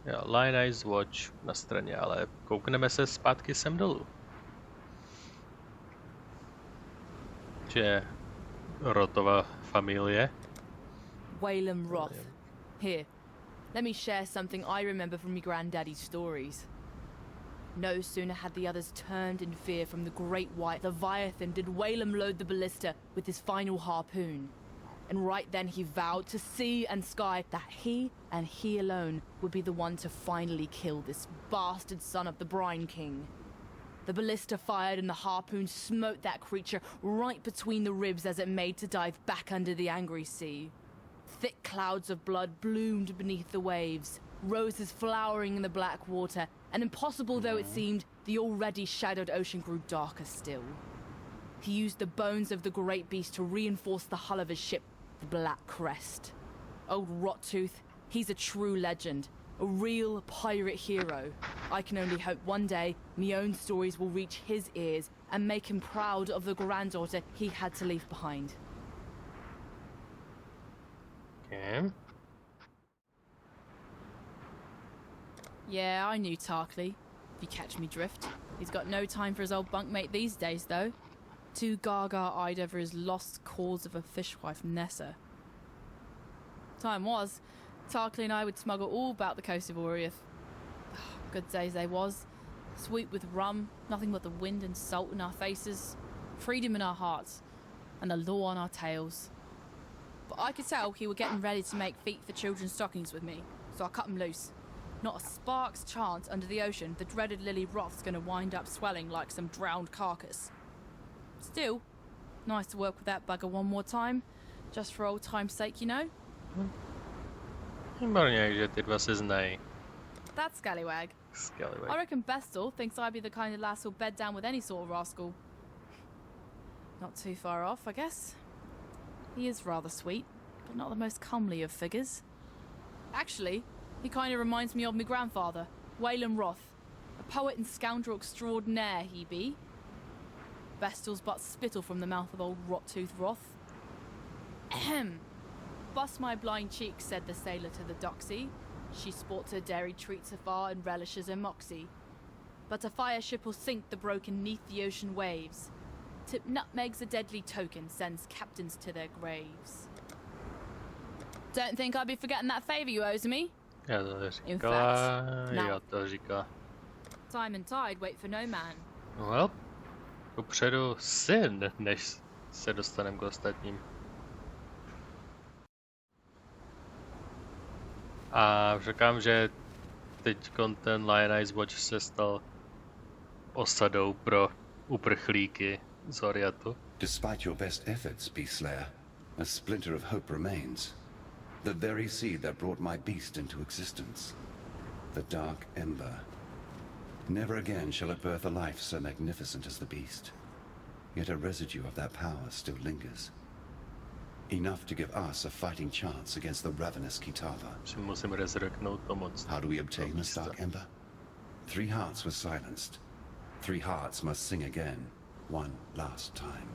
Jo, Lion Eye's Watch na straně, ale koukneme se zpátky sem dolů. Že Rothova familie. Waylam Roth, Here, let me share something I remember from my granddaddy's stories. No sooner had the others turned in fear from the great white Leviathan did Whalem load the ballista with his final harpoon. And right then he vowed to sea and sky that he and he alone would be the one to finally kill this bastard son of the Brine King. The ballista fired and the harpoon smote that creature right between the ribs as it made to dive back under the angry sea. Thick clouds of blood bloomed beneath the waves, roses flowering in the black water, and impossible though it seemed, the already shadowed ocean grew darker still. He used the bones of the great beast to reinforce the hull of his ship, the Black Crest. Old Rottooth, he's a true legend, a real pirate hero. I can only hope one day my own stories will reach his ears and make him proud of the granddaughter he had to leave behind. Okay. Yeah, I knew Tarkley, if you catch me drift. He's got no time for his old bunkmate these days, though. Too gaga-eyed over his lost cause of a fishwife, Nessa. Time was, Tarkley and I would smuggle all about the coast of Oriath. Good days they was. Sweet with rum, nothing but the wind and salt in our faces, freedom in our hearts, and the law on our tails. But I could tell he were getting ready to make feet for children's stockings with me, so I cut him loose. Not a spark's chance under the ocean the dreaded Lily Roth's gonna wind up swelling like some drowned carcass. Still, nice to work with that bugger one more time, just for old time's sake, you know? Výborně, že ty dva se znají. That scallywag. Scallywag. I reckon Bestel thinks I'd be the kind of lass who'll bed down with any sort of rascal. Not too far off, I guess. He is rather sweet, but not the most comely of figures. Actually, he kind of reminds me of my grandfather, Whalem Roth. A poet and scoundrel extraordinaire he be. Bestel's but spittle from the mouth of old Rottooth Roth. Ahem. Bust my blind cheek, said the sailor to the doxy. She sports her dairy treats afar and relishes her moxie. But a fire ship will sink the broken neath the ocean waves. Tip nutmegs a deadly token, sends captains to their graves. Don't think I'd be forgetting that favour you owes me. Já to In říkala, fact, now. jo, to říká. Time and tide wait for no man. Well, upředu syn, než se dostaneme k ostatním. A říkám, že teď ten Lionized Watch se stal osadou pro uprchlíky z Oriatu. Despite your best efforts, Beast Slayer, a splinter of hope remains. The very seed that brought my beast into existence. The Dark Ember. Never again shall it birth a life so magnificent as the beast. Yet a residue of that power still lingers. Enough to give us a fighting chance against the ravenous Kitava. Musím resurreknout to moc. How do we obtain this Dark Ember? 3 hearts were silenced. 3 hearts must sing again, one last time.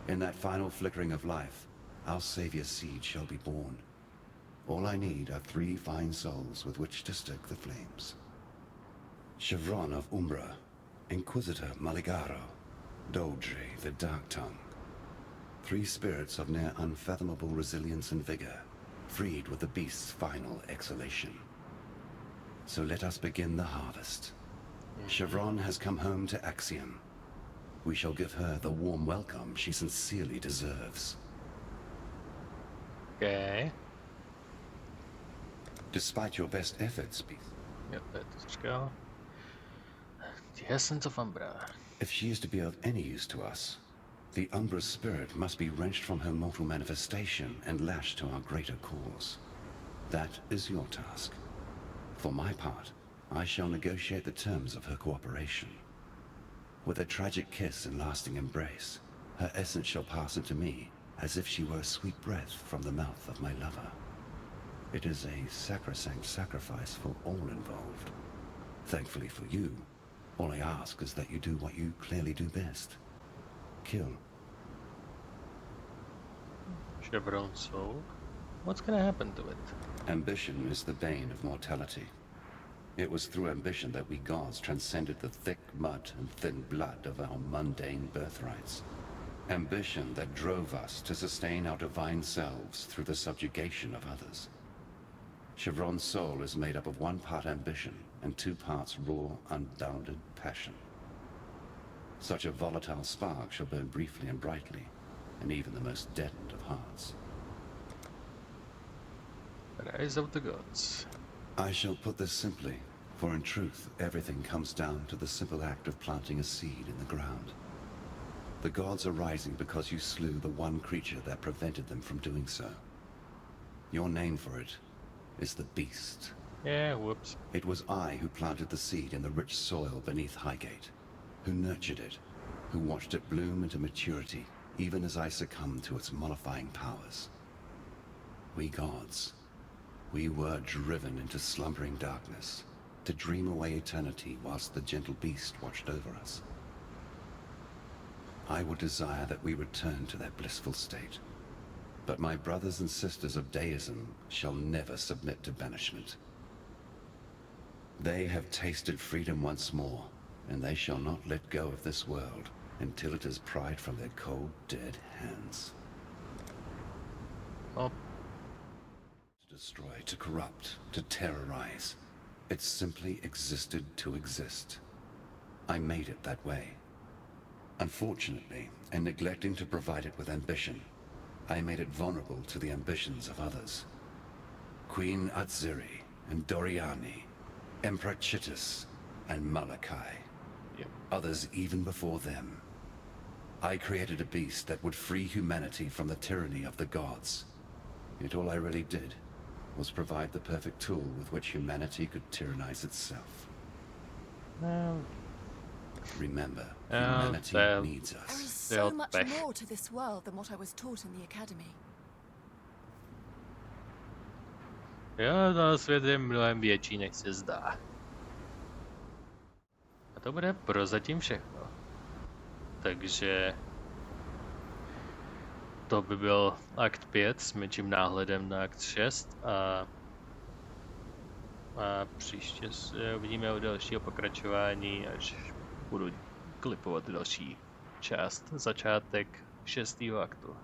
In that final flickering of life, our Savior's seed shall be born. All I need are 3 fine souls with which to stoke the flames. Chevron of Umbra, Inquisitor Maligaro, Doldre the Dark Tongue. 3 spirits of near unfathomable resilience and vigor, freed with the beast's final exhalation. So let us begin the harvest. Chevron has come home to Axiom. We shall give her the warm welcome she sincerely deserves. Okay. Despite your best efforts, Beast. Jo, to je to říkal. The Essence of Umbra. If she is to be of any use to us, the Umbra's spirit must be wrenched from her mortal manifestation and lashed to our greater cause. That is your task. For my part, I shall negotiate the terms of her cooperation. With a tragic kiss and lasting embrace, her essence shall pass into me as if she were a sweet breath from the mouth of my lover. It is a sacrosanct sacrifice for all involved. Thankfully for you, all I ask is that you do what you clearly do best. Kill. Chevron soul. What's gonna happen to it? Ambition is the bane of mortality. It was through ambition that we gods transcended the thick mud and thin blood of our mundane birthrights. Ambition that drove us to sustain our divine selves through the subjugation of others. Chevron's soul is made up of 1 part ambition and 2 parts raw, unbounded passion. Such a volatile spark shall burn briefly and brightly, and even the most deadened of hearts. Rise of the gods. I shall put this simply, for in truth, everything comes down to the simple act of planting a seed in the ground. The gods are rising because you slew the one creature that prevented them from doing so. Your name for it is the Beast. Yeah, whoops. It was I who planted the seed in the rich soil beneath Highgate, who nurtured it, who watched it bloom into maturity, even as I succumbed to its mollifying powers. We gods, we were driven into slumbering darkness, to dream away eternity whilst the gentle beast watched over us. I would desire that we return to that blissful state, but my brothers and sisters of deism shall never submit to banishment. They have tasted freedom once more, and they shall not let go of this world until it is pried from their cold, dead hands. Well, to destroy, to corrupt, to terrorize. It simply existed to exist. I made it that way. Unfortunately, in neglecting to provide it with ambition, I made it vulnerable to the ambitions of others. Queen Atziri and Doriani, Emperor Chittus and Malachi. Yep. Others even before them. I created a beast that would free humanity from the tyranny of the gods. Yet all I really did was provide the perfect tool with which humanity could tyrannize itself. Remember, humanity needs There us. is so much more to this world than what I was taught in the academy. Jo, ten svět je mnohem větší, než se zdá. A to bude prozatím všechno. Takže to by byl akt 5 s menším náhledem na akt 6 a příště se uvidíme u dalšího pokračování, až budu klipovat další část, začátek 6. aktu.